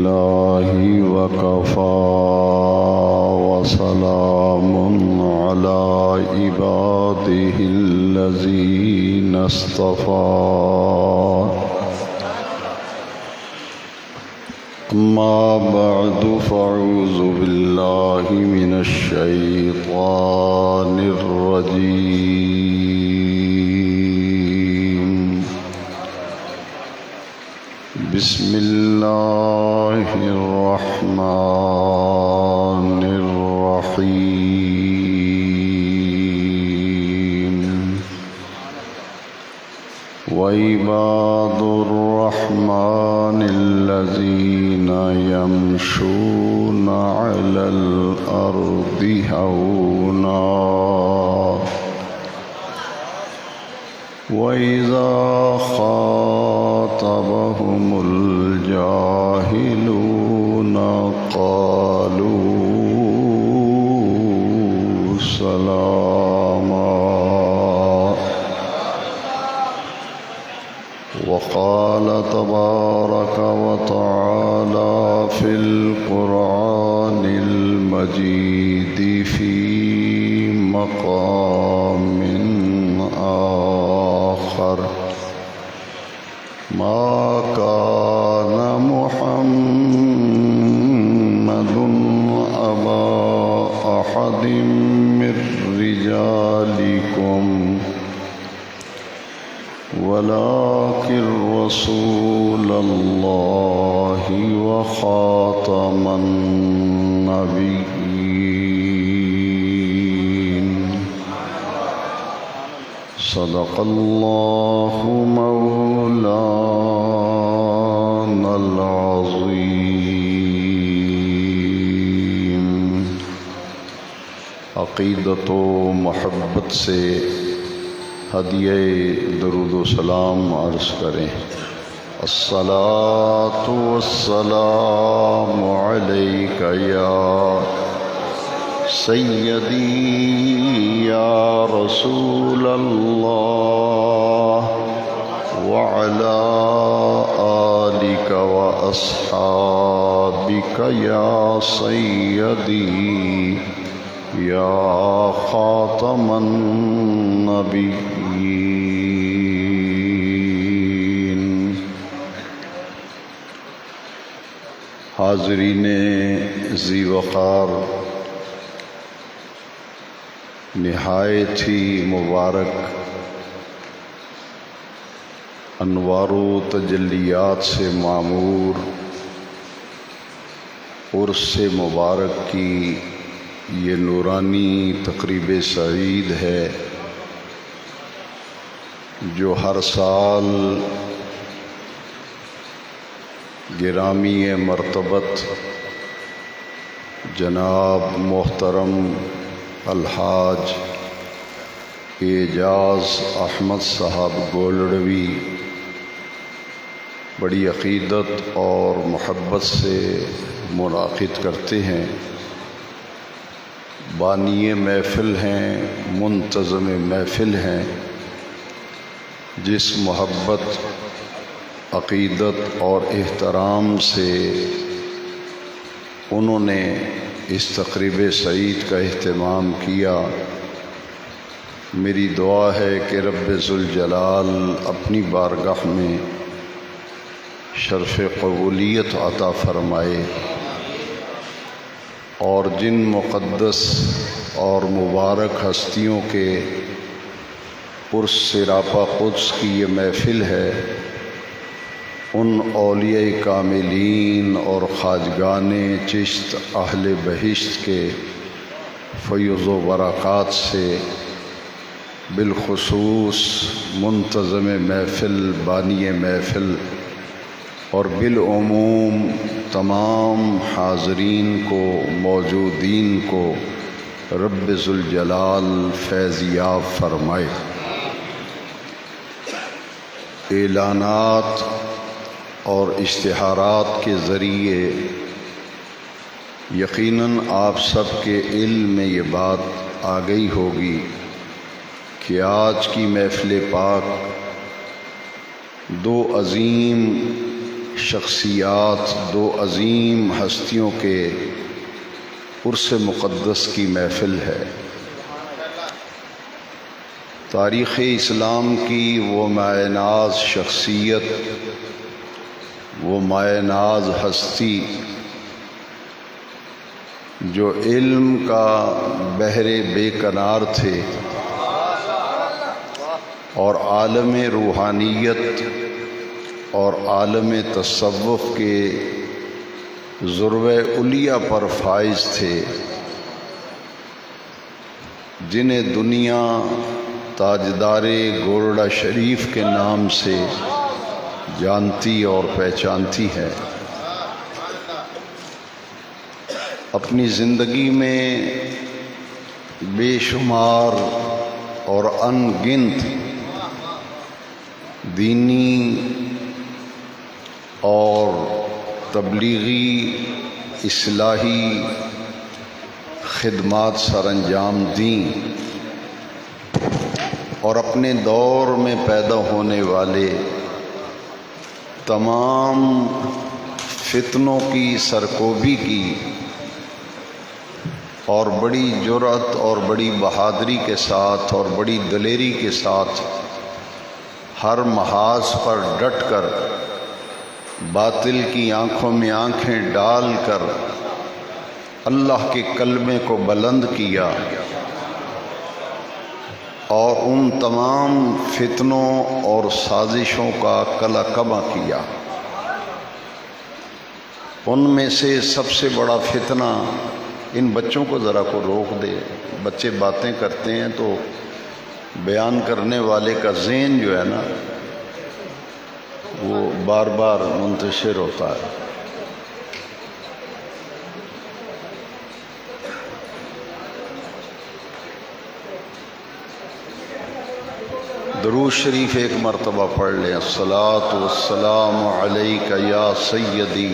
لله وكفى وسلام على عباده الذين اصطفى أما بعد فأعوذ بالله من الشيطان الرجيم بسم الله الرحمن الرحيم وعباد الرحمن الذين يمشون على الأرض هونا وإذا خاطبهم الجاهلون قالوا سلاما وقال تبارك وتعالى في القرآن المجيد في مقام آخر ما كان محمد أبا أحد من رجالكم ولكن رسول الله وخاتم النبيين صدق الله مولانا العظيم. عقیدت و محبت سے ہدیہ درود و سلام عرض کریں. الصلاۃ والسلام علیک یا سیدی یا رسول اللہ وعلی آلک واصحابک یا سیدی یا خاتم النبیین. حاضرین ذی وقار، نہایت ہی مبارک انوار و تجلیات سے معمور عرس مبارک کی یہ نورانی تقریب سعید ہے جو ہر سال گرامی مرتبت جناب محترم الحاج اعجاز احمد صاحب گولڑوی بڑی عقیدت اور محبت سے منعقد کرتے ہیں. بانی محفل ہیں، منتظم محفل ہیں. جس محبت، عقیدت اور احترام سے انہوں نے اس تقریب سعید کا اہتمام کیا، میری دعا ہے کہ رب ذوالجلال اپنی بارگاہ میں شرف قبولیت عطا فرمائے اور جن مقدس اور مبارک ہستیوں کے عرس سراپا قدس کی یہ محفل ہے، ان اولیاء کاملین اور خواجگان چشت اہل بہشت کے فیض و برکات سے بالخصوص منتظم محفل، بانی محفل اور بالعموم تمام حاضرین کو، موجودین کو رب ذوالجلال فیض یاب فرمائے. اعلانات اور اشتہارات کے ذریعے یقیناً آپ سب کے علم میں یہ بات آ گئی ہوگی کہ آج کی محفل پاک دو عظیم شخصیات، دو عظیم ہستیوں کے عرس مقدس کی محفل ہے۔ تاریخ اسلام کی وہ مایہ ناز شخصیت، وہ مایہ ناز ہستی جو علم کا بحر بے کنار تھے اور عالم روحانیت اور عالم تصوف کے ذروۂ علیٰ پر فائز تھے، جنہیں دنیا تاجدار گورڑا شریف کے نام سے جانتی اور پہچانتی ہے۔ اپنی زندگی میں بے شمار اور ان گنت دینی اور تبلیغی اصلاحی خدمات سر انجام دیں، اور اپنے دور میں پیدا ہونے والے تمام فتنوں کی سرکوبی کی اور بڑی جرأت اور بڑی بہادری کے ساتھ اور بڑی دلیری کے ساتھ ہر محاذ پر ڈٹ کر باطل کی آنکھوں میں آنکھیں ڈال کر اللہ کے کلمے کو بلند کیا اور ان تمام فتنوں اور سازشوں کا کلا کباں کیا۔ ان میں سے سب سے بڑا فتنہ، ان بچوں کو ذرا کو روک دے، بچے باتیں کرتے ہیں تو بیان کرنے والے کا ذہن جو ہے نا وہ بار بار منتشر ہوتا ہے۔ درود شریف ایک مرتبہ پڑھ لیں۔ الصلاۃ والسلام علیک یا سیدی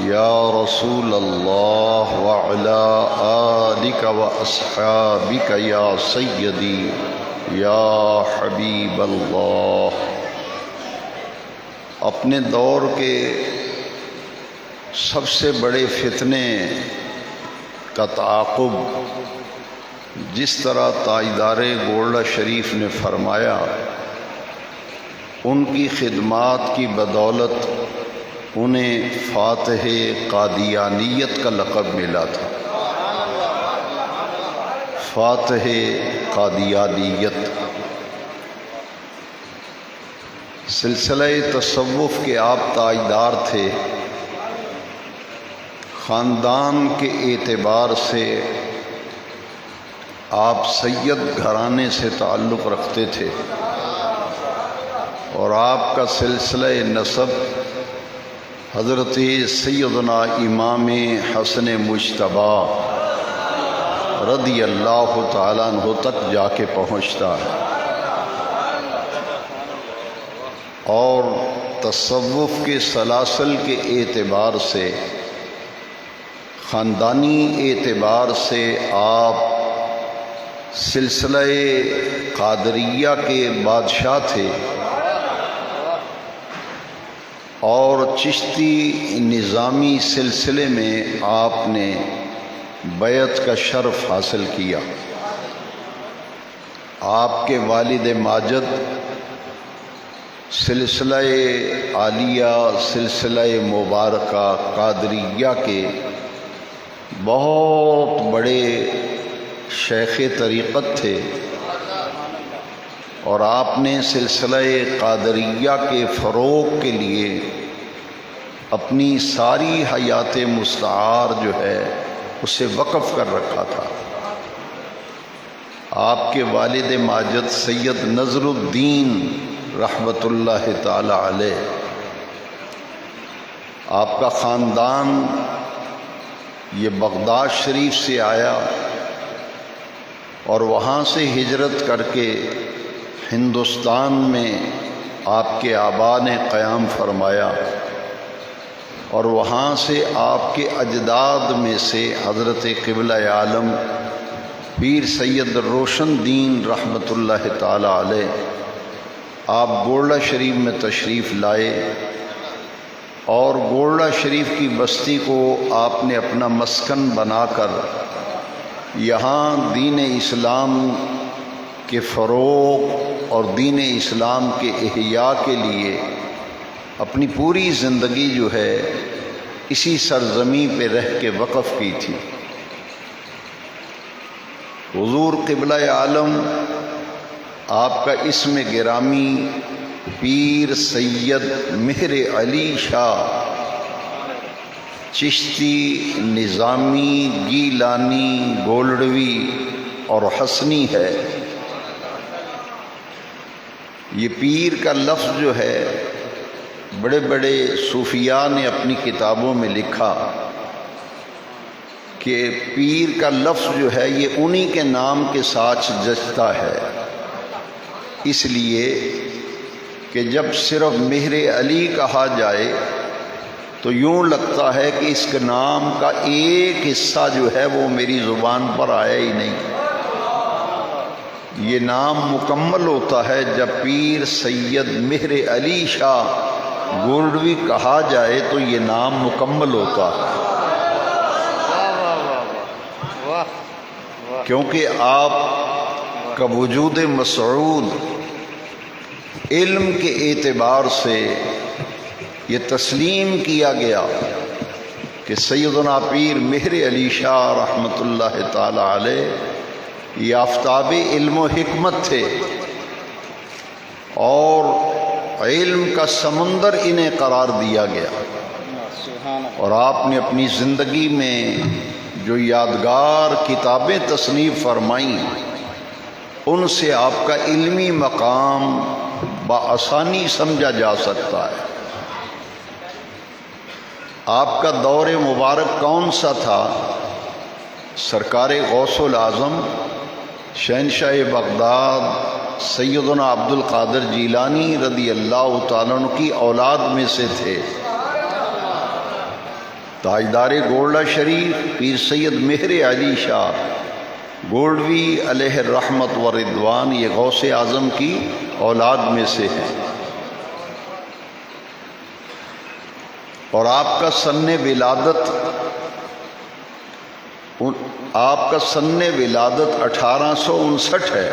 یا رسول اللہ وعلی آلک واصحابک یا سیدی یا حبیب اللہ۔ اپنے دور کے سب سے بڑے فتنے کا تعاقب جس طرح تاجدار گورڑا شریف نے فرمایا، ان کی خدمات کی بدولت انہیں فاتح قادیانیت کا لقب ملا تھا۔ فاتح قادیانیت سلسلہ تصوف کے آپ تاجدار تھے۔ خاندان کے اعتبار سے آپ سید گھرانے سے تعلق رکھتے تھے، اور آپ کا سلسلہ نسب حضرت سیدنا امام حسن مجتبیٰ رضی اللہ تعالیٰ عنہ تک جا کے پہنچتا ہے، اور تصوف کے سلاسل کے اعتبار سے، خاندانی اعتبار سے آپ سلسلہ قادریہ کے بادشاہ تھے، اور چشتی نظامی سلسلے میں آپ نے بیعت کا شرف حاصل کیا۔ آپ کے والد ماجد سلسلہ عالیہ، سلسلہ مبارکہ قادریہ کے بہت بڑے شیخ طریقت تھے، اور آپ نے سلسلہ قادریہ کے فروغ کے لیے اپنی ساری حیات مستعار جو ہے اسے وقف کر رکھا تھا۔ آپ کے والد ماجد سید نظر الدین رحمۃ اللہ تعالی علیہ، آپ کا خاندان یہ بغداد شریف سے آیا اور وہاں سے ہجرت کر کے ہندوستان میں آپ کے آبا نے قیام فرمایا، اور وہاں سے آپ کے اجداد میں سے حضرت قبلہ عالم پیر سید روشن دین رحمۃ اللہ تعالی علیہ آپ گورڑا شریف میں تشریف لائے، اور گولڑا شریف کی بستی کو آپ نے اپنا مسکن بنا کر یہاں دین اسلام کے فروغ اور دین اسلام کے احیاء کے لیے اپنی پوری زندگی جو ہے اسی سرزمین پہ رہ کے وقف کی تھی۔ حضور قبلہ عالم آپ کا اسم گرامی پیر سید مہر علی شاہ چشتی نظامی گیلانی گولڑوی اور حسنی ہے۔ یہ پیر کا لفظ جو ہے بڑے بڑے صوفیاء نے اپنی کتابوں میں لکھا کہ پیر کا لفظ جو ہے یہ انہی کے نام کے ساتھ جچتا ہے، اس لیے کہ جب صرف مہر علی کہا جائے تو یوں لگتا ہے کہ اس کے نام کا ایک حصہ جو ہے وہ میری زبان پر آیا ہی نہیں۔ یہ نام مکمل ہوتا ہے جب پیر سید مہر علی شاہ گولڑوی کہا جائے تو یہ نام مکمل ہوتا ہے، کیونکہ آپ کا وجود مسعود علم کے اعتبار سے یہ تسلیم کیا گیا کہ سیدنا پیر مہر علی شاہ رحمۃ اللہ تعالی علیہ یہ آفتاب علم و حکمت تھے اور علم کا سمندر انہیں قرار دیا گیا، اور آپ نے اپنی زندگی میں جو یادگار کتابیں تصنیف فرمائیں ان سے آپ کا علمی مقام بآسانی سمجھا جا سکتا ہے۔ آپ کا دور مبارک کون سا تھا؟ سرکار غوث العظم شہنشاہ بغداد سیدنا عبد القادر جیلانی رضی اللہ تعالیٰ عنہ کی اولاد میں سے تھے۔ تاجدار گولڑا شریف پیر سید مہر علی شاہ گولڈوی علیہ الرحمت و رضوان یہ غوث اعظم کی اولاد میں سے ہیں، اور آپ کا سن ولادت 1859 ہے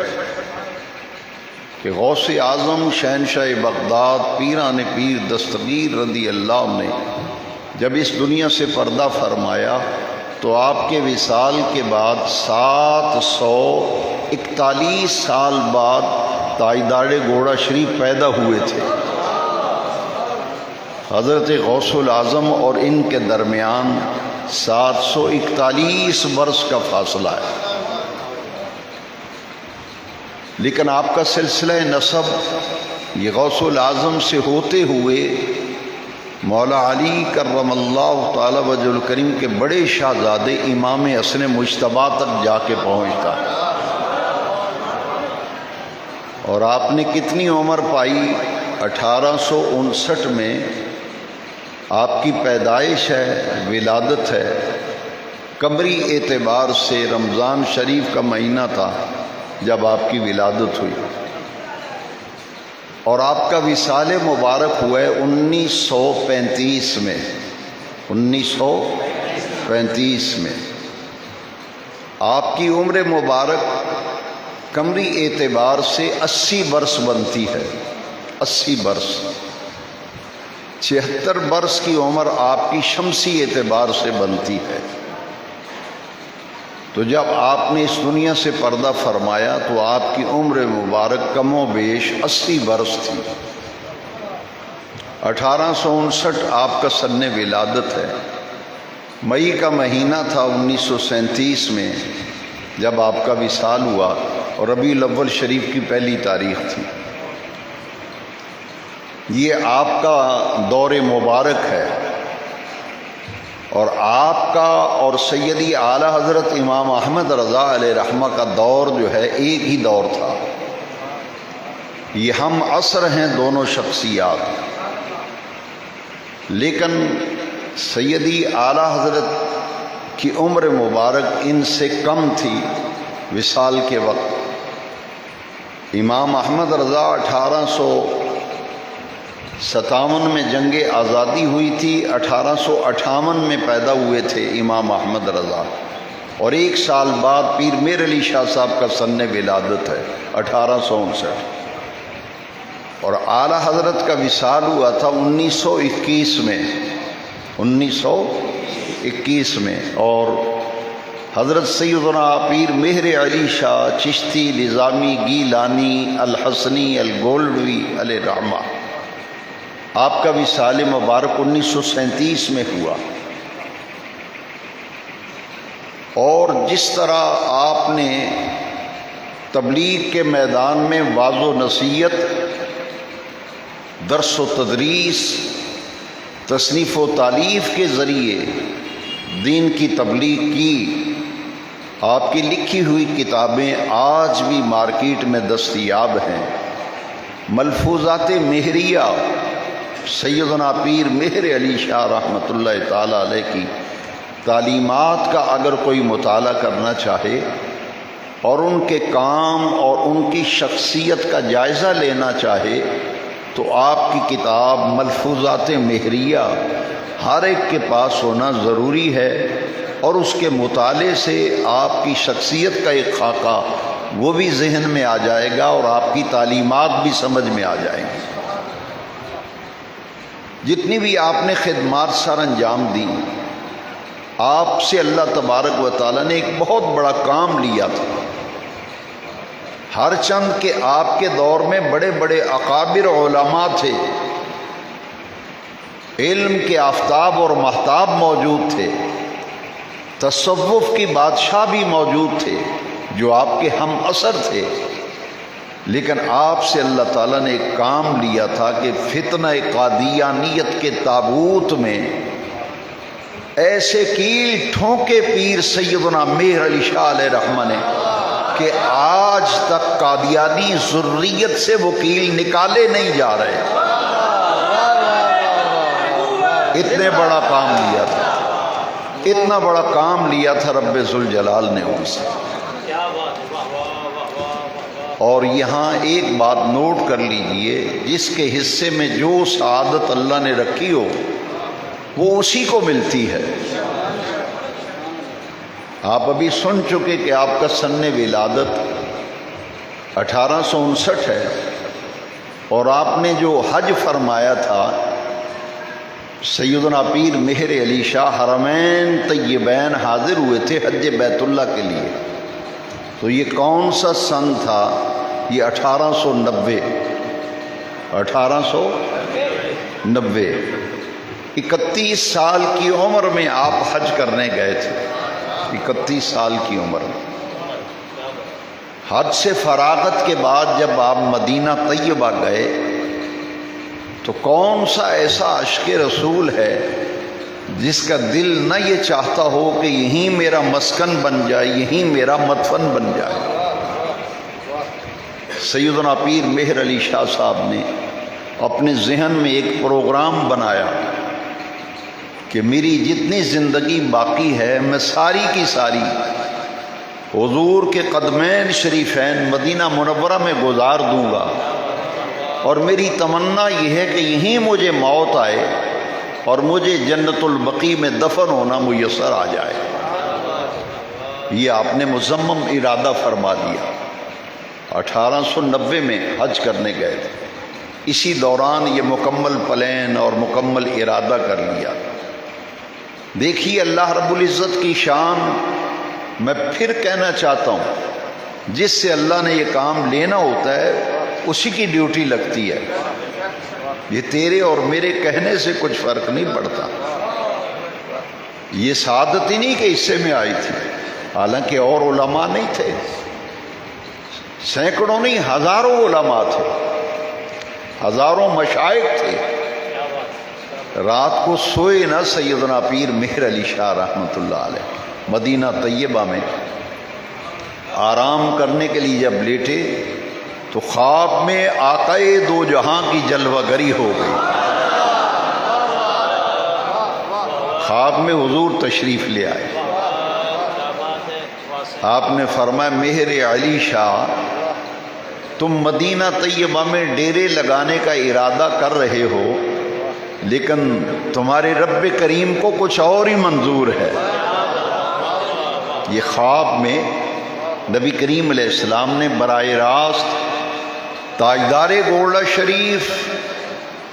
کہ غوث اعظم شہنشاہ بغداد پیران پیر دستگیر رضی اللہ نے جب اس دنیا سے پردہ فرمایا تو آپ کے وصال کے بعد 741 سال بعد تاجدار گولڑا شریف پیدا ہوئے تھے۔ حضرت غوث العظم اور ان کے درمیان 741 برس کا فاصلہ ہے، لیکن آپ کا سلسلہ نسب یہ غوث العظم سے ہوتے ہوئے مولا علی کرم اللہ تعالی وجہ الکریم کے بڑے شہزادے امام حسن مجتبیٰ تک جا کے پہنچتا ہے۔ اور آپ نے کتنی عمر پائی؟ 1859 میں آپ کی پیدائش ہے، ولادت ہے۔ قمری اعتبار سے رمضان شریف کا مہینہ تھا جب آپ کی ولادت ہوئی، اور آپ کا وصال مبارک ہوا ہے 1935 میں۔ 1935 میں آپ کی عمر مبارک قمری اعتبار سے 80 برس بنتی ہے، 80 برس۔ 76 برس کی عمر آپ کی شمسی اعتبار سے بنتی ہے۔ تو جب آپ نے اس دنیا سے پردہ فرمایا تو آپ کی عمر مبارک کم و بیش 80 برس تھی۔ 1859 آپ کا سن ولادت ہے۔ مئی کا مہینہ تھا 1937 میں جب آپ کا وصال ہوا، اور ربیع الاول شریف کی پہلی تاریخ تھی۔ یہ آپ کا دور مبارک ہے، اور آپ کا اور سیدی اعلیٰ حضرت امام احمد رضا علیہ رحمہ کا دور جو ہے ایک ہی دور تھا۔ یہ ہم عصر ہیں دونوں شخصیات، لیکن سیدی اعلیٰ حضرت کی عمر مبارک ان سے کم تھی وصال کے وقت۔ امام احمد رضا 1800 57 میں جنگ آزادی ہوئی تھی، 1858 میں پیدا ہوئے تھے امام احمد رضا، اور 1 سال بعد پیر میر علی شاہ صاحب کا سن ولادت ہے 1859، اور اعلیٰ حضرت کا وصال ہوا تھا 1921 میں، 1921 میں، اور حضرت سیدنا پیر مہر علی شاہ چشتی نظامی گیلانی الحسنی الگولڈوی علیہ رحمہ، آپ کا وصال مبارک 1937 میں ہوا۔ اور جس طرح آپ نے تبلیغ کے میدان میں واعظ و نصیحت، درس و تدریس، تصنیف و تالیف کے ذریعے دین کی تبلیغ کی، آپ کی لکھی ہوئی کتابیں آج بھی مارکیٹ میں دستیاب ہیں۔ ملفوظات مہریہ سیدنا پیر مہر علی شاہ رحمۃ اللہ تعالی علیہ کی تعلیمات کا اگر کوئی مطالعہ کرنا چاہے اور ان کے کام اور ان کی شخصیت کا جائزہ لینا چاہے تو آپ کی کتاب ملفوظات مہریہ ہر ایک کے پاس ہونا ضروری ہے، اور اس کے مطالعے سے آپ کی شخصیت کا ایک خاکہ وہ بھی ذہن میں آ جائے گا اور آپ کی تعلیمات بھی سمجھ میں آ جائیں گی۔ جتنی بھی آپ نے خدمات سر انجام دی، آپ سے اللہ تبارک و تعالیٰ نے ایک بہت بڑا کام لیا تھا۔ ہر چند کہ آپ کے دور میں بڑے بڑے اکابر علماء تھے، علم کے آفتاب اور مہتاب موجود تھے، تصوف کی بادشاہ بھی موجود تھے جو آپ کے ہم اثر تھے، لیکن آپ سے اللہ تعالیٰ نے ایک کام لیا تھا کہ فتنہ قادیانیت کے تابوت میں ایسے کیل ٹھونکے پیر سیدنا مہر علی شاہ علیہ رحمہ نے کہ آج تک قادیانی ذریت سے وہ کیل نکالے نہیں جا رہے۔ اتنے بڑا کام لیا تھا، اتنا بڑا کام لیا تھا رب ذوالجلال نے ان سے۔ اور یہاں ایک بات نوٹ کر لیجئے، جس کے حصے میں جو سعادت اللہ نے رکھی ہو وہ اسی کو ملتی ہے۔ آپ ابھی سن چکے کہ آپ کا سن ولادت 1859 ہے، اور آپ نے جو حج فرمایا تھا، سیدنا پیر مہر علی شاہ حرمین طیبین حاضر ہوئے تھے حج بیت اللہ کے لیے، تو یہ کون سا سن تھا؟ یہ 1890 31 سال کی عمر میں آپ حج کرنے گئے تھے، 31 سال کی عمر میں۔ حج سے فراغت کے بعد جب آپ مدینہ طیبہ گئے تو کون سا ایسا عشق رسول ہے جس کا دل نہ یہ چاہتا ہو کہ یہیں میرا مسکن بن جائے، یہیں میرا مدفن بن جائے۔ سیدنا پیر مہر علی شاہ صاحب نے اپنے ذہن میں ایک پروگرام بنایا کہ میری جتنی زندگی باقی ہے میں ساری کی ساری حضور کے قدمین شریفین مدینہ منورہ میں گزار دوں گا، اور میری تمنا یہ ہے کہ یہیں مجھے موت آئے اور مجھے جنت البقیع میں دفن ہونا میسر آ جائے۔ یہ آپ نے مصمم ارادہ فرما دیا۔ 1890 میں حج کرنے گئے تھے، اسی دوران یہ مکمل پلان اور مکمل ارادہ کر لیا۔ دیکھیے اللہ رب العزت کی شان، میں پھر کہنا چاہتا ہوں، جس سے اللہ نے یہ کام لینا ہوتا ہے اسی کی ڈیوٹی لگتی ہے۔ یہ تیرے اور میرے کہنے سے کچھ فرق نہیں پڑتا۔ یہ سعادت ہی نہیں کہ حصے میں آئی تھی، حالانکہ اور علماء نہیں تھے، سینکڑوں نہیں ہزاروں علماء تھے، ہزاروں مشائخ تھے۔ رات کو سوئے نہ سیدنا پیر مہر علی شاہ رحمۃ اللہ علیہ، مدینہ طیبہ میں آرام کرنے کے لیے جب لیٹے تو خواب میں آقائے دو جہاں کی جلوہ گری ہو گئی۔ خواب میں حضور تشریف لے آئے، آپ نے فرمایا مہر علی شاہ تم مدینہ طیبہ میں ڈیرے لگانے کا ارادہ کر رہے ہو، لیکن تمہارے رب کریم کو کچھ اور ہی منظور ہے۔ یہ خواب میں نبی کریم علیہ السلام نے براہ راست تاجدار گولڑا شریف،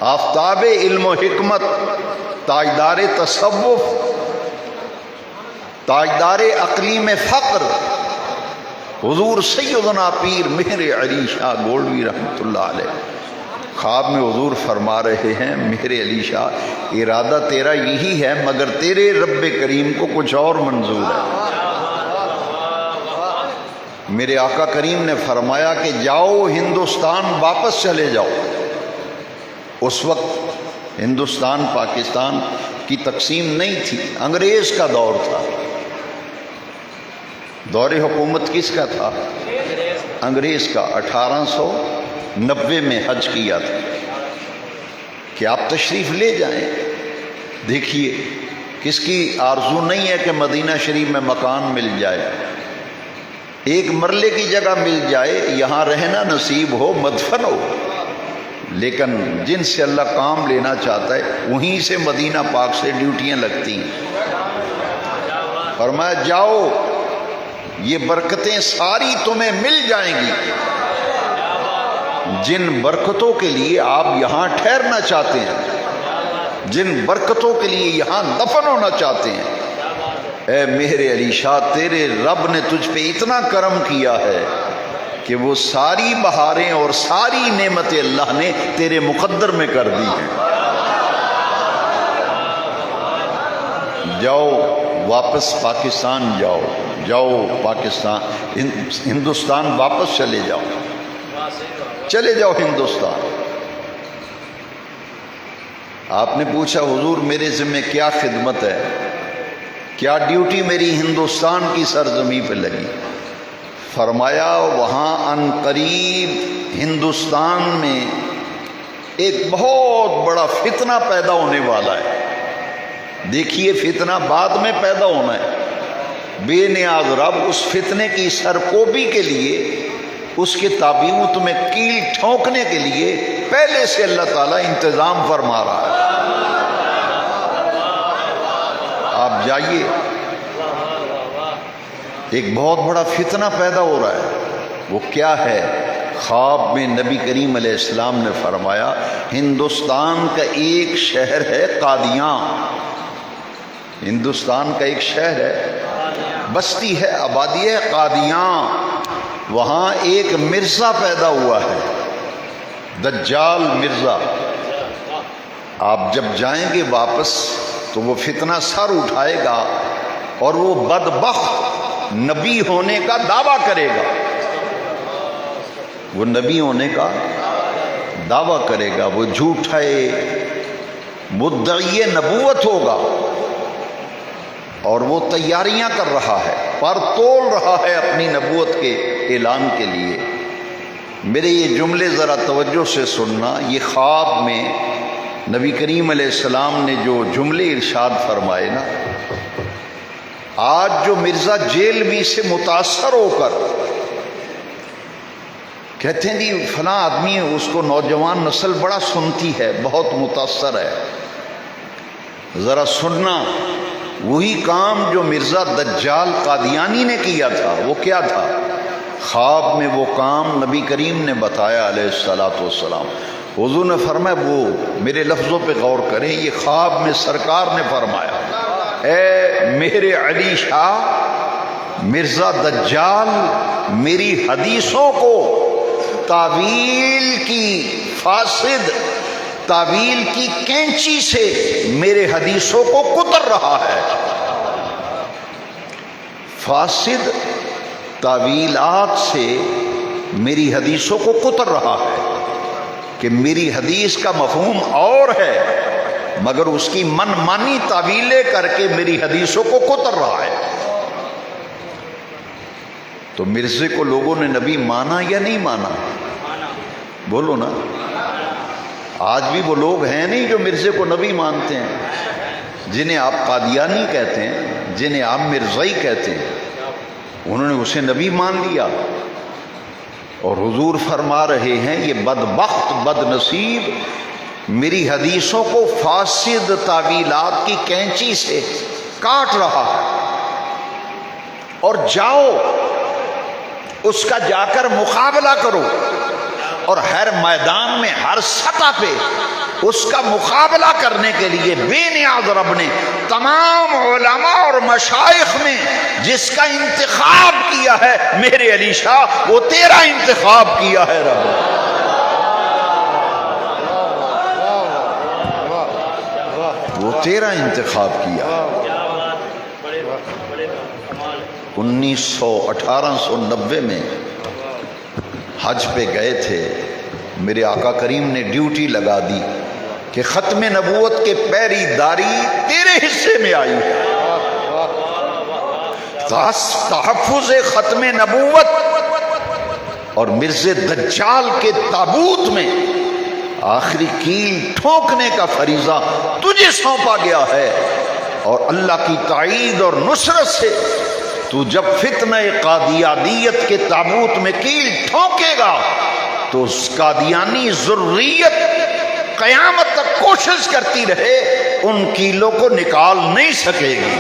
آفتاب علم و حکمت، تاجدار تصوف، تاجدار اقلیم فقر، حضور سیدنا پیر مہر علی شاہ گولوی رحمۃ اللہ علیہ، خواب میں حضور فرما رہے ہیں مہر علی شاہ ارادہ تیرا یہی ہے، مگر تیرے رب کریم کو کچھ اور منظور ہے۔ میرے آقا کریم نے فرمایا کہ جاؤ ہندوستان واپس چلے جاؤ۔ اس وقت ہندوستان پاکستان کی تقسیم نہیں تھی، انگریز کا دور تھا۔ دور حکومت کس کا تھا؟ انگریز کا۔ 1890 میں حج کیا تھا کہ آپ تشریف لے جائیں۔ دیکھیے کس کی آرزو نہیں ہے کہ مدینہ شریف میں مکان مل جائے، ایک مرلے کی جگہ مل جائے، یہاں رہنا نصیب ہو، مدفن ہو۔ لیکن جن سے اللہ کام لینا چاہتا ہے وہیں سے مدینہ پاک سے ڈیوٹیاں لگتی ہیں۔ فرمایا جاؤ، یہ برکتیں ساری تمہیں مل جائیں گی جن برکتوں کے لیے آپ یہاں ٹھہرنا چاہتے ہیں، جن برکتوں کے لیے یہاں دفن ہونا چاہتے ہیں۔ اے میرے علی شاہ، تیرے رب نے تجھ پہ اتنا کرم کیا ہے کہ وہ ساری بہاریں اور ساری نعمتیں اللہ نے تیرے مقدر میں کر دی ہیں۔ جاؤ واپس پاکستان جاؤ، جاؤ پاکستان ہندوستان واپس چلے جاؤ، چلے جاؤ ہندوستان۔ آپ نے پوچھا حضور میرے ذمہ کیا خدمت ہے، کیا ڈیوٹی میری ہندوستان کی سرزمین پہ لگی؟ فرمایا وہاں ان قریب ہندوستان میں ایک بہت بڑا فتنہ پیدا ہونے والا ہے۔ دیکھیے فتنہ بعد میں پیدا ہونا ہے، بے نیاز رب اس فتنے کی سرکوبی کے لیے، اس کے تابعوں تمہیں کیل ٹھونکنے کے لیے پہلے سے اللہ تعالیٰ انتظام فرما رہا ہے۔ آپ جائیے، ایک بہت بڑا فتنہ پیدا ہو رہا ہے۔ وہ کیا ہے؟ خواب میں نبی کریم علیہ السلام نے فرمایا ہندوستان کا ایک شہر ہے قادیان، ہندوستان کا ایک شہر ہے، بستی ہے، آبادی ہے قادیان۔ وہاں ایک مرزا پیدا ہوا ہے، دجال مرزا۔ آپ جب جائیں گے واپس تو وہ فتنہ سر اٹھائے گا اور وہ بدبخت نبی ہونے کا دعویٰ کرے گا، وہ نبی ہونے کا دعویٰ کرے گا، وہ جھوٹا مدعی نبوت ہوگا، اور وہ تیاریاں کر رہا ہے، پر تول رہا ہے اپنی نبوت کے اعلان کے لیے۔ میرے یہ جملے ذرا توجہ سے سننا، یہ خواب میں نبی کریم علیہ السلام نے جو جملے ارشاد فرمائے نا، آج جو مرزا جیل بھی سے متاثر ہو کر کہتے ہیں جی فلاں آدمی ہے، اس کو نوجوان نسل بڑا سنتی ہے، بہت متاثر ہے، ذرا سننا، وہی کام جو مرزا دجال قادیانی نے کیا تھا، وہ کیا تھا؟ خواب میں وہ کام نبی کریم نے بتایا علیہ الصلوۃ والسلام۔ حضور نے فرمایا، وہ میرے لفظوں پہ غور کریں، یہ خواب میں سرکار نے فرمایا، اے میرے علی شاہ، مرزا دجال میری حدیثوں کو تعویل کی فاسد تعویل کی کینچی سے میرے حدیثوں کو کتر رہا ہے، فاسد تعویلات سے میری حدیثوں کو کتر رہا ہے، کہ میری حدیث کا مفہوم اور ہے مگر اس کی من مانی تعویلیں کر کے میری حدیثوں کو کتر رہا ہے۔ تو مرزے کو لوگوں نے نبی مانا یا نہیں مانا؟ بولو نا۔ آج بھی وہ لوگ ہیں نہیں جو مرزے کو نبی مانتے ہیں، جنہیں آپ قادیانی کہتے ہیں، جنہیں آپ مرزائی کہتے ہیں، انہوں نے اسے نبی مان لیا۔ اور حضور فرما رہے ہیں یہ بدبخت بد نصیب میری حدیثوں کو فاسد تعویلات کی کینچی سے کاٹ رہا ہے، اور جاؤ اس کا جا کر مقابلہ کرو، اور ہر میدان میں ہر سطح پہ اس کا مقابلہ کرنے کے لیے بے نیاز رب نے تمام علماء اور مشائخ میں جس کا انتخاب کیا ہے میرے علی شاہ، وہ تیرا انتخاب کیا ہے رب۔ وہ تیرا انتخاب کیا ہے۔ 1890 میں حج پہ گئے تھے، میرے آقا کریم نے ڈیوٹی لگا دی کہ ختم نبوت کے پیری داری تیرے حصے میں آئی ہے، تحفظ ختم نبوت اور مرزا دجال کے تابوت میں آخری کیل ٹھونکنے کا فریضہ تجھے سونپا گیا ہے، اور اللہ کی تائید اور نصرت سے تو جب فتنہ قادیانیت کے تابوت میں کیل ٹھونکے گا تو اس قادیانی ذریت قیامت تک کوشش کرتی رہے ان کیلوں کو نکال نہیں سکے گی۔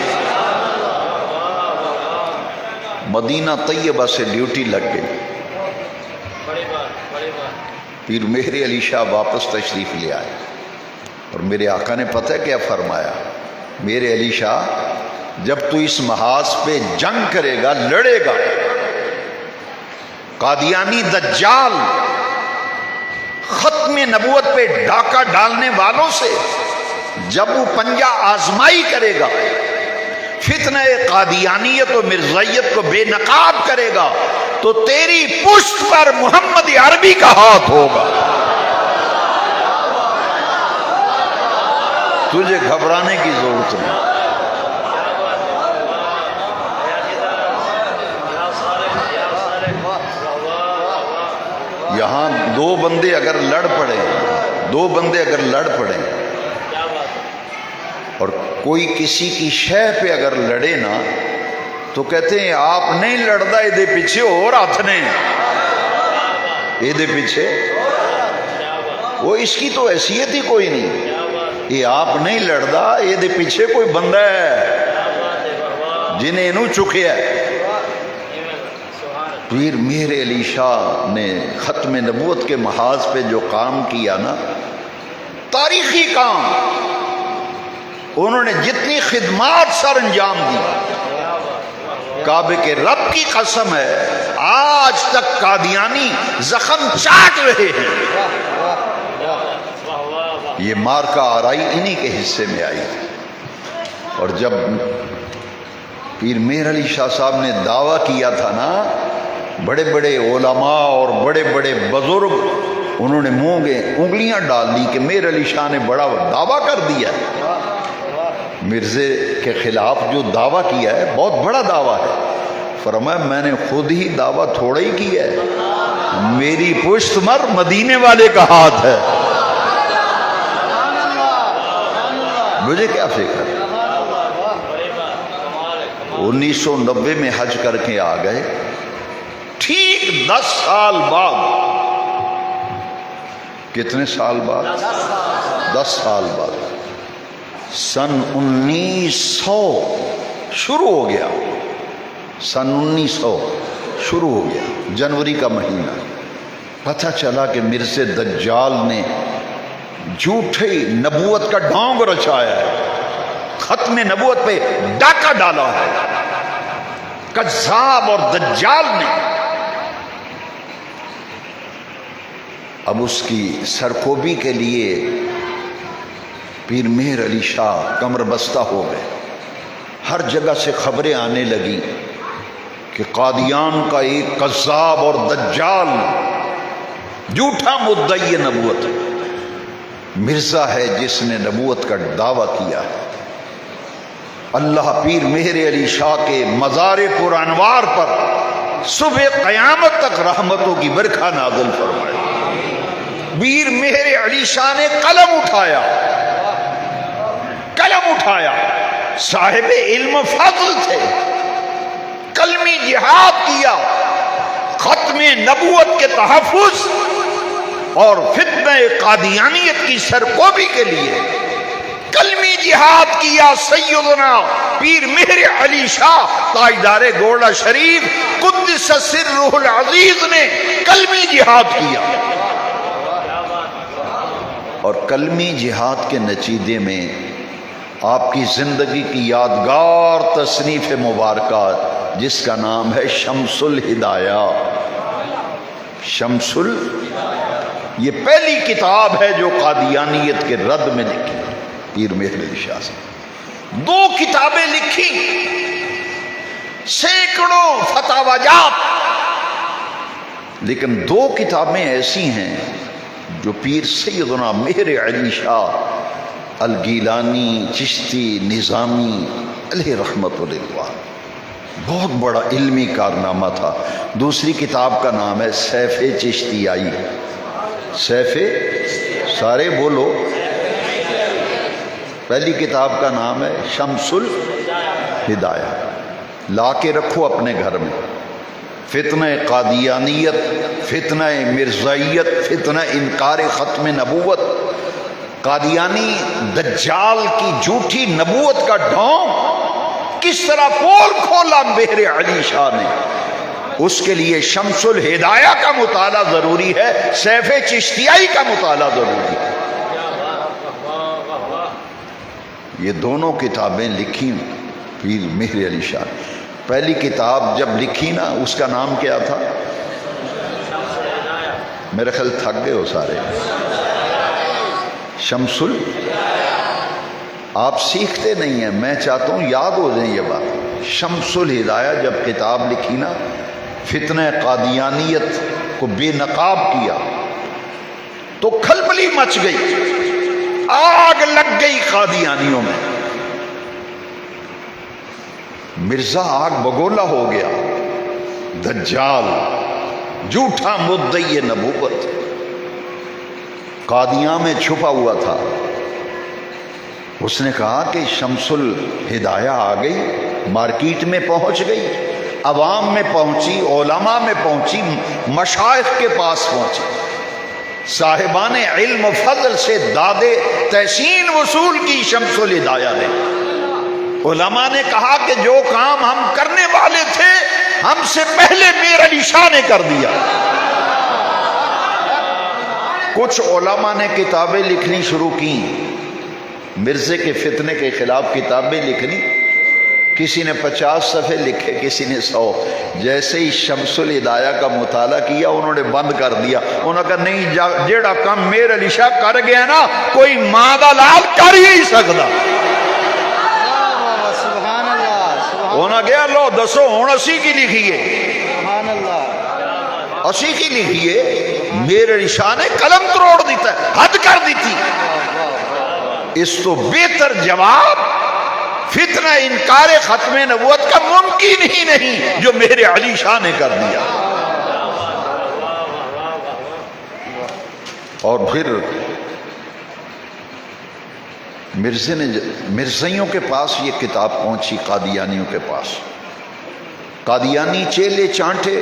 مدینہ طیبہ سے ڈیوٹی لگ گئی، پھر میرے علی شاہ واپس تشریف لے آئے، اور میرے آقا نے پتہ کیا فرمایا؟ میرے علی شاہ جب تو اس محاذ پہ جنگ کرے گا، لڑے گا، قادیانی دجال ختم نبوت پہ ڈاکہ ڈالنے والوں سے جب وہ پنجہ آزمائی کرے گا، فتنہ قادیانیت و مرزائیت کو بے نقاب کرے گا، تو تیری پشت پر محمد عربی کا ہاتھ ہوگا۔ تجھے گھبرانے کی ضرورت نہیں۔ یہاں دو بندے اگر لڑ پڑیں اور کوئی کسی کی شے پہ اگر لڑے نا تو کہتے ہیں آپ نہیں لڑدا ایدے پیچھے اور ہاتھ نے، ایدے پیچھے وہ اس کی تو حیثیت ہی کوئی نہیں، یہ آپ نہیں لڑدا ایدے پیچھے کوئی بندہ ہے جنہیں انہوں چکیا ہے۔ پیر میرے علی شاہ نے ختم نبوت کے محاذ پہ جو کام کیا نا، تاریخی کام، انہوں نے جتنی خدمات سر انجام دی، کعبے کے رب کی قسم ہے آج تک قادیانی زخم چاٹ رہے ہیں۔ یہ مارکا آرائی انہی کے حصے میں آئی، اور جب پیر میر علی شاہ صاحب نے دعویٰ کیا تھا نا، بڑے بڑے علماء اور بڑے بڑے بزرگ انہوں نے منہ میں انگلیاں ڈال دی کہ میر علی شاہ نے بڑا دعویٰ کر دیا ہے، مرزے کے خلاف جو دعویٰ کیا ہے بہت بڑا دعویٰ ہے۔ فرمایا میں نے خود ہی دعویٰ تھوڑا ہی کیا ہے، میری پشت پر مدینے والے کا ہاتھ ہے، مجھے کیا فکر۔ 1990 میں حج کر کے آ گئے، ٹھیک 10 سال بعد، کتنے سال بعد؟ 10 سال بعد، سن 1900 شروع ہو گیا، سن 1900 شروع ہو گیا، جنوری کا مہینہ، پتہ چلا کہ مرزا دجال نے جھوٹی نبوت کا ڈھونگ رچایا ہے، ختم نبوت پہ ڈاکہ ڈالا ہے کذاب اور دجال نے۔ اب اس کی سرکوبی کے لیے پیر مہر علی شاہ کمر بستہ ہو گئے، ہر جگہ سے خبریں آنے لگی کہ قادیان کا ایک کذاب اور دجال جھوٹا مدعی نبوت مرزا ہے جس نے نبوت کا دعویٰ کیا ہے۔ اللہ پیر مہر علی شاہ کے مزار پر انوار پر صبح قیامت تک رحمتوں کی برکھا نازل فرمائے۔ پیر مہر علی شاہ نے قلم اٹھایا، صاحب علم فضل تھے، کلمی جہاد کیا، ختم نبوت کے تحفظ اور فتنہ قادیانیت کی سرکوبی کے لیے کلمی جہاد کیا سیدنا پیر مہر علی شاہ تاجدار گوڑا شریف قدس سرہ العزیز نے کلمی جہاد کیا، اور کلمی جہاد کے نتیجے میں آپ کی زندگی کی یادگار تصنیف مبارکہ جس کا نام ہے شمس الہدایہ، شمس یہ پہلی کتاب ہے جو قادیانیت کے رد میں لکھی پیر مہر علی شاہ سے۔ 2 کتابیں لکھی، سینکڑوں فتاوی جات، لیکن 2 کتابیں ایسی ہیں جو پیر سیدنا مہر علی شاہ الگیلانی چشتی نظامی علیہ رحمت و رضوان، بہت بڑا علمی کارنامہ تھا۔ دوسری کتاب کا نام ہے سیف چشتیائی، سیف سارے بولو، پہلی کتاب کا نام ہے شمس الہدایہ، لا کے رکھو اپنے گھر میں۔ فتنہ قادیانیت، فتنہ مرزائیت، فتنہ انکار ختم نبوت، قادیانی دجال کی جھوٹی نبوت کا ڈھونگ کس طرح پول کھولا مہر علی شاہ نے، اس کے لیے شمس الہدایہ کا مطالعہ ضروری ہے، سیف چشتیائی کا مطالعہ ضروری ہے۔ یہ دونوں کتابیں لکھی پیر مہر علی شاہ۔ پہلی کتاب جب لکھی نا اس کا نام کیا تھا؟ میرے خیال تھک گئے ہو سارے۔ شمس آپ سیکھتے نہیں ہیں، میں چاہتا ہوں یاد ہو جائیں یہ بات۔ شمس الہدایہ جب کتاب لکھی نا، فتنہ قادیانیت کو بے نقاب کیا تو کھلبلی مچ گئی، آگ لگ گئی قادیانیوں میں، مرزا آگ بگولا ہو گیا، دجال جھوٹا مدعی نبوت قادیاں میں چھپا ہوا تھا۔ اس نے کہا کہ شمس الہدایہ آ گئی، مارکیٹ میں پہنچ گئی، عوام میں پہنچی، علماء میں پہنچی، مشائخ کے پاس پہنچی، صاحبان علم و فضل سے داد تحسین وصول کی شمس الہدایہ نے۔ علماء نے کہا کہ جو کام ہم کرنے والے تھے ہم سے پہلے مہر علی شاہ نے کر دیا۔ کچھ علماء نے کتابیں لکھنی شروع کی، مرزے کے فتنے کے خلاف کتابیں لکھنی، کسی نے 50 صفحے لکھے، کسی نے 100۔ جیسے ہی شمس الہدایہ کا مطالعہ کیا انہوں نے بند کر دیا۔ انہوں نے کہا نہیں، جیڑا کام مہر علی شاہ کر گیا نا کوئی ماں دا لال کر ہی نہیں سکتا۔ انہوں نے کہا لو دسو ہوں اسی کی لکھیے، اسی کی لکھیے۔ مہر علی شاہ نے قلم توڑ دیتا ہے، حد کر دیتی۔ اس تو بہتر جواب فتنہ انکار ختم نبوت کا ممکن ہی نہیں جو مہر علی شاہ نے کر دیا۔ اور پھر مرزائیوں کے پاس یہ کتاب پہنچی، قادیانیوں کے پاس۔ قادیانی چیلے چانٹے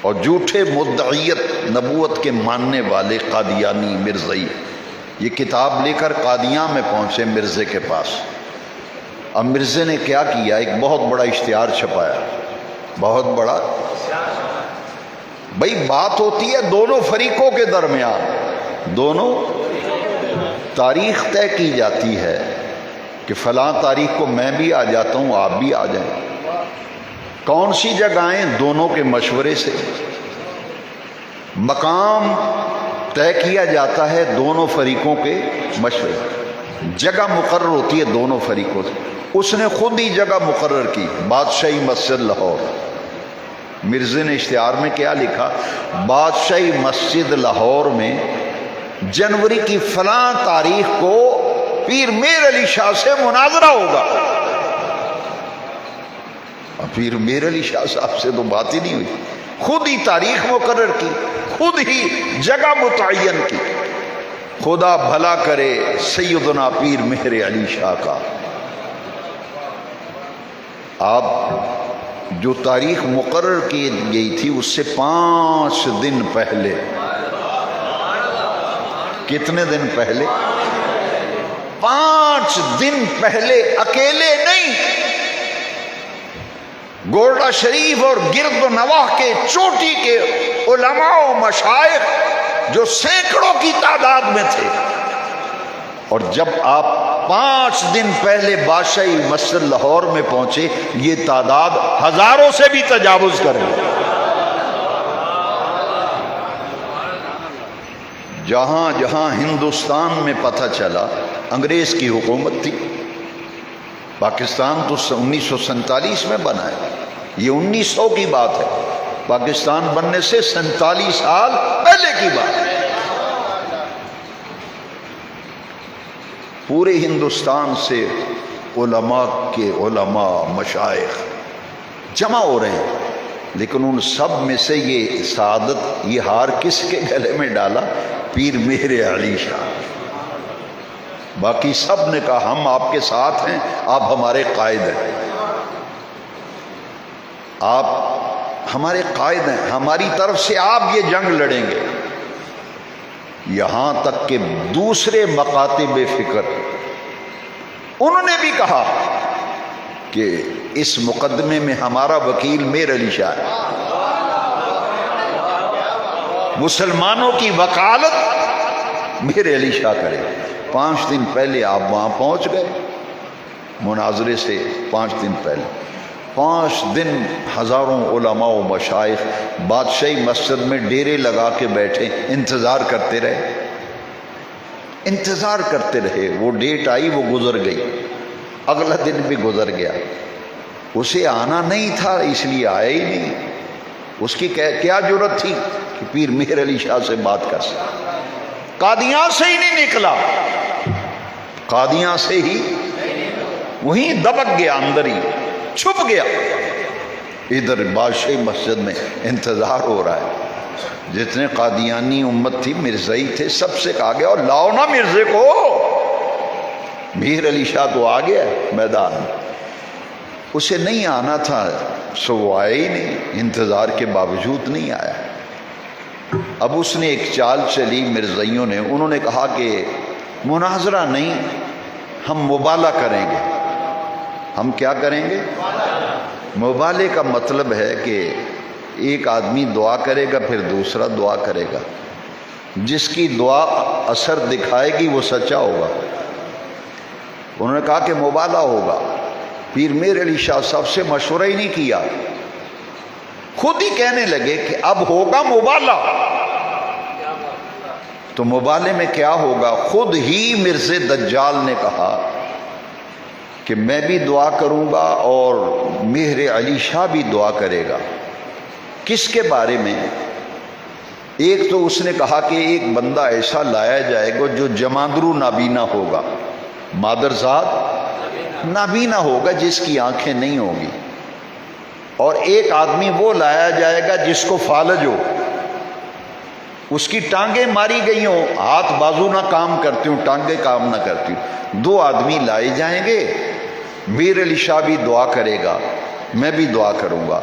اور جھوٹے مدعیت نبوت کے ماننے والے قادیانی مرزائی یہ کتاب لے کر قادیاں میں پہنچے مرزے کے پاس۔ اب مرزے نے کیا کیا، ایک بہت بڑا اشتہار چھپایا، بہت بڑا۔ بھئی بات ہوتی ہے دونوں فریقوں کے درمیان، دونوں تاریخ طے کی جاتی ہے کہ فلاں تاریخ کو میں بھی آ جاتا ہوں، آپ بھی آ جائیں۔ کون سی جگہیں؟ دونوں کے مشورے سے۔ مقام طے کیا جاتا ہے دونوں فریقوں کے مشورے، جگہ مقرر ہوتی ہے دونوں فریقوں سے۔ اس نے خود ہی جگہ مقرر کی، بادشاہی مسجد لاہور۔ مرزے نے اشتہار میں کیا لکھا؟ بادشاہی مسجد لاہور میں جنوری کی فلاں تاریخ کو پیر مہر علی شاہ سے مناظرہ ہوگا۔ پیر مہر علی شاہ صاحب سے تو بات ہی نہیں ہوئی، خود ہی تاریخ مقرر کی، خود ہی جگہ متعین کی۔ خدا بھلا کرے سیدنا پیر مہر علی شاہ کا۔ آپ جو تاریخ مقرر کی گئی تھی اس سے 5 دن پہلے، کتنے دن پہلے؟ 5 دن پہلے، اکیلے نہیں، گورڈا شریف اور گرد و نواح کے چوٹی کے علماء و مشائخ جو سینکڑوں کی تعداد میں تھے، اور جب آپ 5 دن پہلے بادشاہی مسجد لاہور میں پہنچے، یہ تعداد ہزاروں سے بھی تجاوز کر گئی۔ جہاں جہاں ہندوستان میں پتہ چلا انگریز کی حکومت تھی، پاکستان تو 1947 میں بنا ہے، یہ 1900 کی بات ہے، پاکستان بننے سے 47 سال پہلے کی بات ہے۔ پورے ہندوستان سے علماء کے علماء مشائخ جمع ہو رہے ہیں، لیکن ان سب میں سے یہ سعادت، یہ ہار کس کے گلے میں ڈالا؟ پیر مہر علی شاہ۔ باقی سب نے کہا ہم آپ کے ساتھ ہیں، آپ ہمارے قائد ہیں، آپ ہمارے قائد ہیں، ہماری طرف سے آپ یہ جنگ لڑیں گے۔ یہاں تک کہ دوسرے مکاتب فکر انہوں نے بھی کہا کہ اس مقدمے میں ہمارا وکیل مہر علی شاہ ہے، مسلمانوں کی وکالت مہر علی شاہ کرے۔ 5 دن پہلے آپ وہاں پہنچ گئے، مناظرے سے 5 دن پہلے، 5 دن ہزاروں علماء و مشائخ بادشاہی مسجد میں ڈیرے لگا کے بیٹھے، انتظار کرتے رہے، انتظار کرتے رہے۔ وہ ڈیٹ آئی، وہ گزر گئی، اگلا دن بھی گزر گیا، اسے آنا نہیں تھا اس لیے آیا ہی نہیں۔ اس کی کیا جرت تھی کہ پیر مہر علی شاہ سے بات کر سکے؟ قادیان سے ہی نہیں نکلا، قادیان سے ہی وہیں دبک گیا، اندر ہی چھپ گیا۔ ادھر بادشاہی مسجد میں انتظار ہو رہا ہے، جتنے قادیانی امت تھی، مرزائی تھے، سب سے کہا گیا اور لاؤ نا مرزے کو۔ مہر علی شاہ تو آ گیا میدان میں، اسے نہیں آنا تھا، سو وہ آیا ہی نہیں، انتظار کے باوجود نہیں آیا۔ اب اس نے ایک چال چلی مرزائیوں نے، انہوں نے کہا کہ مناظرہ نہیں، ہم مبالہ کریں گے۔ ہم کیا کریں گے؟ مبالے کا مطلب ہے کہ ایک آدمی دعا کرے گا، پھر دوسرا دعا کرے گا، جس کی دعا اثر دکھائے گی وہ سچا ہوگا۔ انہوں نے کہا کہ مبالہ ہوگا۔ پیر مہر علی شاہ صاحب سے مشورہ ہی نہیں کیا، خود ہی کہنے لگے کہ اب ہوگا مبالہ۔ تو مبالے میں کیا ہوگا؟ خود ہی مرزا دجال نے کہا کہ میں بھی دعا کروں گا اور مہر علی شاہ بھی دعا کرے گا۔ کس کے بارے میں؟ ایک تو اس نے کہا کہ ایک بندہ ایسا لایا جائے گا جو جماندرو نابینا ہوگا، مادرزاد نابینا ہوگا، جس کی آنکھیں نہیں ہوں گی، اور ایک آدمی وہ لایا جائے گا جس کو فالج ہو، اس کی ٹانگیں ماری گئی ہوں، ہاتھ بازو نہ کام کرتی ہوں، ٹانگیں کام نہ کرتی ہوں۔ 2 آدمی لائے جائیں گے، مہر علی شاہ بھی دعا کرے گا، میں بھی دعا کروں گا،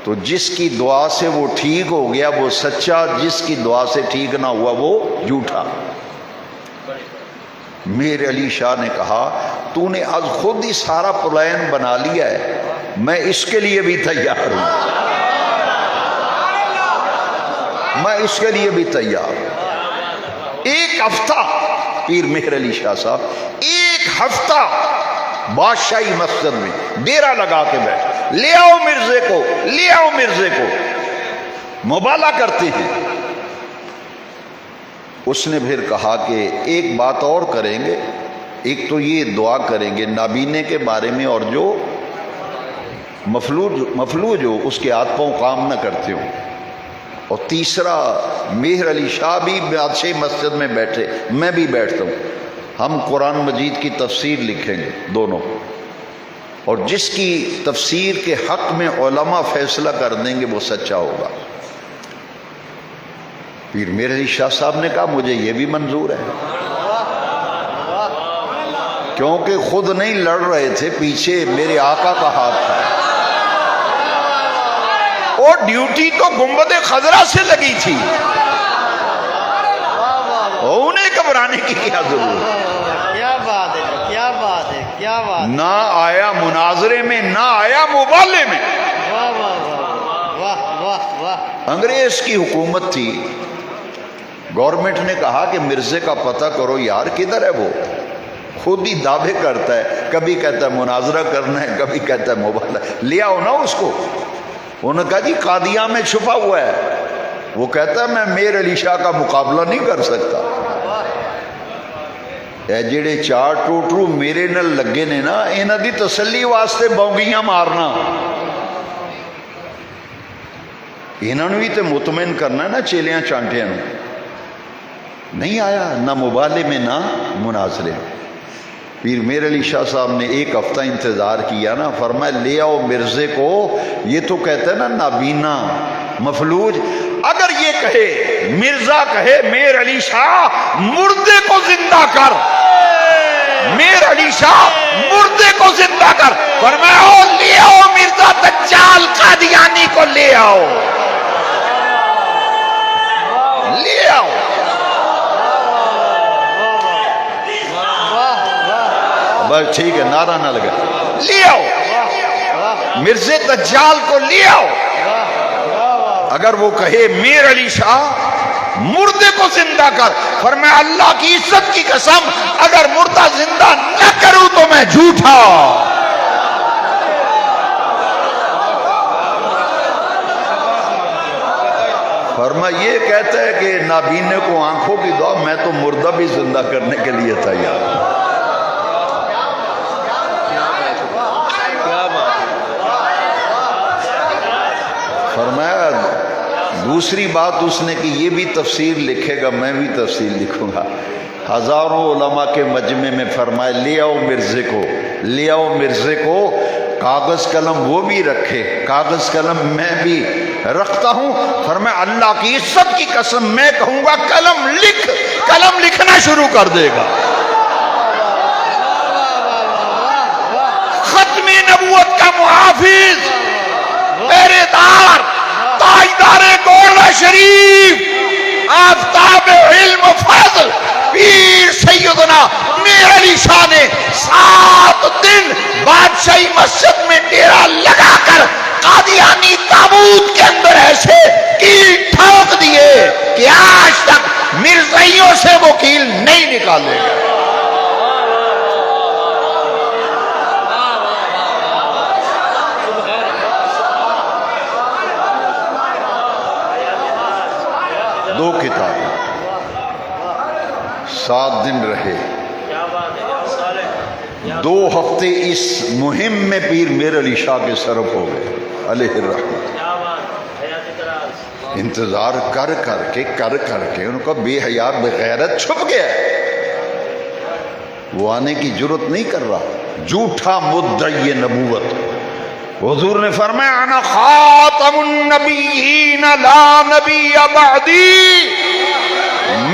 تو جس کی دعا سے وہ ٹھیک ہو گیا وہ سچا، جس کی دعا سے ٹھیک نہ ہوا وہ جھوٹا۔ مہر علی شاہ نے کہا تو نے آج خود ہی سارا پلان بنا لیا ہے، میں اس کے لیے بھی تیار ہوں، میں اس کے لیے بھی تیار ہوں۔ 1 ہفتہ پیر مہر علی شاہ صاحب 1 ہفتہ بادشاہی مسجد میں ڈیرا لگا کے بیٹھے، لے آؤ مرزے کو، لے آؤ مرزے کو، مبالہ کرتے ہیں۔ اس نے پھر کہا کہ ایک بات اور کریں گے، ایک تو یہ دعا کریں گے نابینے کے بارے میں، اور جو مفلوج ہو اس کے ہاتھ پاؤں کام نہ کرتے ہوں، اور تیسرا مہر علی شاہ بھی بادشاہی مسجد میں بیٹھے، میں بھی بیٹھتا ہوں، ہم قرآن مجید کی تفسیر لکھیں گے دونوں، اور جس کی تفسیر کے حق میں علماء فیصلہ کر دیں گے وہ سچا ہوگا۔ پیر مہر علی شاہ صاحب نے کہا مجھے یہ بھی منظور ہے، کیونکہ خود نہیں لڑ رہے تھے، پیچھے میرے آقا کا ہاتھ تھا۔ وہ ڈیوٹی تو گنبد خضرا سے لگی تھی، انہیں گھبرانے کی کیا ضرورت؟ کیا بات ہے، کیا بات ہے، کیا بات ہے۔ نہ آیا مناظرے میں، نہ آیا مبالے میں۔ واہ واہ واہ واہ واہ واہ۔ انگریز کی حکومت تھی، گورنمنٹ نے کہا کہ مرزے کا پتہ کرو یار کدھر ہے وہ، خود ہی دعوے کرتا ہے، کبھی کہتا ہے مناظرہ کرنا ہے، کبھی کہتا ہے مبالہ، لے آؤ نا اس کو۔ انہوں نے کہا جی قادیاں میں چھپا ہوا ہے، وہ کہتا ہے میں میر علی شاہ کا مقابلہ نہیں کر سکتا۔ اے جڑے چار ٹوٹرو میرے نال لگے نے نا، انہاں دی تسلی واسطے بونگیاں مارنا، انہاں نوں بھی تے مطمئن کرنا ہے نا چیلیاں چانٹیاں نوں۔ نہیں آیا نہ مبالے میں نہ مناظرے میں۔ پیر میر علی شاہ صاحب نے ایک ہفتہ انتظار کیا نا، فرمایا لے آؤ مرزے کو۔ یہ تو کہتا ہے نا نابینا مفلوج، اگر یہ کہے مرزا کہے میر علی شاہ مردے کو زندہ کر، میر علی شاہ مردے کو زندہ کر، فرمایا او لے آؤ مرزا دجال قادیانی کو لے آؤ، لے آؤ۔ بس ٹھیک ہے، نعرہ نہ لگا، لے آؤ مرزے دجال کو، لے آؤ۔ اگر وہ کہے میر علی شاہ مردے کو زندہ کر، فرمایا اللہ کی عزت کی قسم اگر مردہ زندہ نہ کروں تو میں جھوٹا۔ فرمایا یہ کہتا ہے کہ نابینے کو آنکھوں کی دعا، میں تو مردہ بھی زندہ کرنے کے لیے تیار ہوں۔ فرمایا دوسری بات اس نے کہ یہ بھی تفسیر لکھے گا، میں بھی تفسیر لکھوں گا۔ ہزاروں علماء کے مجمع میں فرمایا لے آؤ مرزے کو، لے آؤ مرزے کو، کاغذ قلم وہ بھی رکھے، کاغذ قلم میں بھی رکھتا ہوں۔ فرمایا اللہ کی عزت کی قسم میں کہوں گا قلم لکھ، قلم لکھنا شروع کر دے گا۔ ختم نبوت کا محافظ، پہرے دار، تاجدار گولہ شریف، آفتاب علم و فضل، پیر سیدنا میر علی شاہ نے 7 دن بادشاہی مسجد میں ڈیرا لگا کر قادیانی تابوت کے اندر ایسے کیل ٹھوک دیے کہ آج تک مرزائیوں سے وہ کیل نہیں نکالے گا۔ دو کتابیں، 7 دن رہے، 2 ہفتے اس مہم میں پیر میر علی شاہ کے صرف ہو گئے علیہ الرحمہ۔ انتظار کر کر کے ان کا بے حیا بغیرت چھپ گیا، وہ آنے کی جرت نہیں کر رہا، جھوٹا مدعی نبوت۔ حضور نے فرمایا انا خاتم النبیین لا نبی بعدی،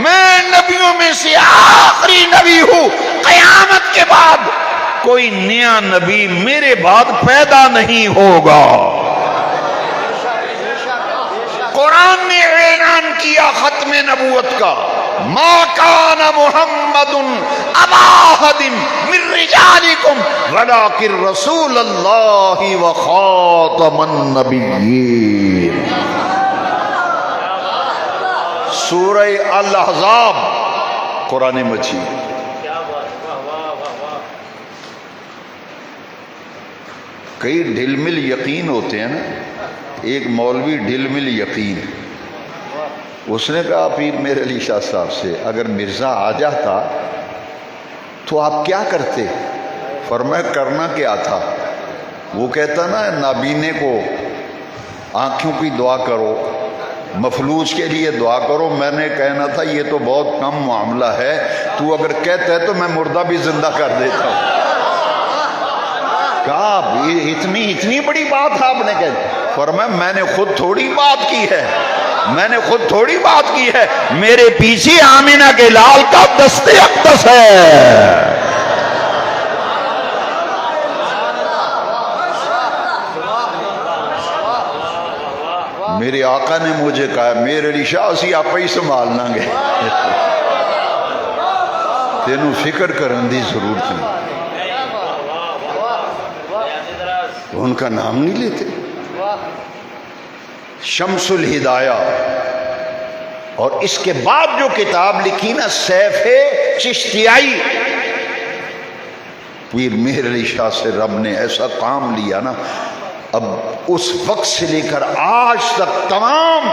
میں نبیوں میں سے آخری نبی ہوں، قیامت کے بعد کوئی نیا نبی میرے بعد پیدا نہیں ہوگا۔ قرآن نے اعلان کیا ختم نبوت کا، ما کان محمد ابا احد من رجالکم ولکن رسول اللہ وخاتم النبیین۔ سورہ الاحزاب قرآن مجید۔ کئی ڈھل مل یقین ہوتے ہیں نا، ایک مولوی ڈھل مل یقین، اس نے کہا پیر میر علی شاہ صاحب سے اگر مرزا آ جاتا تو آپ کیا کرتے؟ فرمایا کرنا کیا تھا، وہ کہتا نا نابینے کو آنکھوں کی دعا کرو، مفلوج کے لیے دعا کرو، میں نے کہنا تھا یہ تو بہت کم معاملہ ہے، تو اگر کہتا ہے تو میں مردہ بھی زندہ کر دیتا ہوں۔ کہا اتنی بڑی بات آپ نے کہی؟ فرمایا میں نے خود تھوڑی بات کی ہے، میں نے خود تھوڑی بات کی ہے، میرے پیچھے آمینہ کے لال کا دست اقدس ہے۔ میرے آقا نے مجھے کہا میرے علی شاہ اسی آپ ہی سنبھالنا گے تینوں فکر کرن دی ضرورت نہیں. ان کا نام نہیں لیتے. شمس الہدایہ. اور اس کے بعد جو کتاب لکھی نا سیف چشتیائی، پیر مہر علی شاہ سے رب نے ایسا کام لیا نا، اب اس وقت سے لے کر آج تک تمام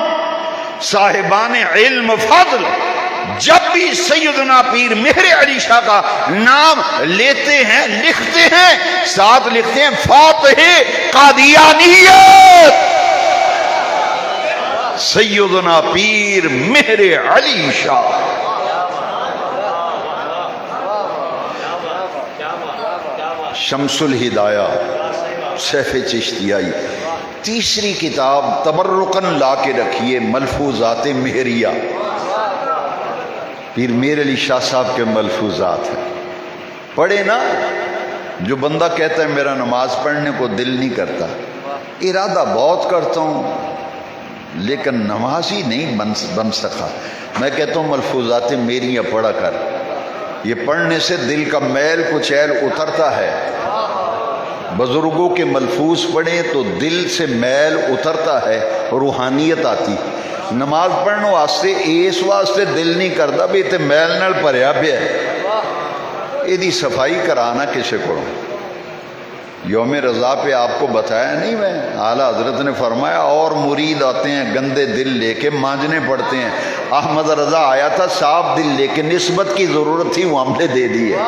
صاحبان علم فضل جب بھی سیدنا پیر مہر علی شاہ کا نام لیتے ہیں لکھتے ہیں، ساتھ لکھتے ہیں فاتح قادیانیت سیدنا پیر مہر علی شاہ. شمس الہدایہ سیف چشتیائی. تیسری کتاب تبرکن لا کے رکھیے ملفوظات مہریہ، پیر مہر علی شاہ صاحب کے ملفوظات ہیں. پڑھے نا، جو بندہ کہتا ہے میرا نماز پڑھنے کو دل نہیں کرتا، ارادہ بہت کرتا ہوں لیکن نماز ہی نہیں بن سکا، میں کہتا ہوں ملفوظات مہریہ پڑھا کر. یہ پڑھنے سے دل کا میل کچیل اترتا ہے. بزرگوں کے ملفوظ پڑھیں تو دل سے میل اترتا ہے، روحانیت آتی. نماز پڑھنے واسطے اس واسطے دل نہیں کرتا بھی تے میل نال بھریا پیا ہے، یہ صفائی کرانا کسے کو. یوم رضا پہ آپ کو بتایا نہیں میں، اعلیٰ حضرت نے فرمایا اور مرید آتے ہیں گندے دل لے کے مانجنے پڑتے ہیں. احمد رضا آیا تھا صاف دل لے کے، نسبت کی ضرورت تھی وہ ہم نے دے دی ہے.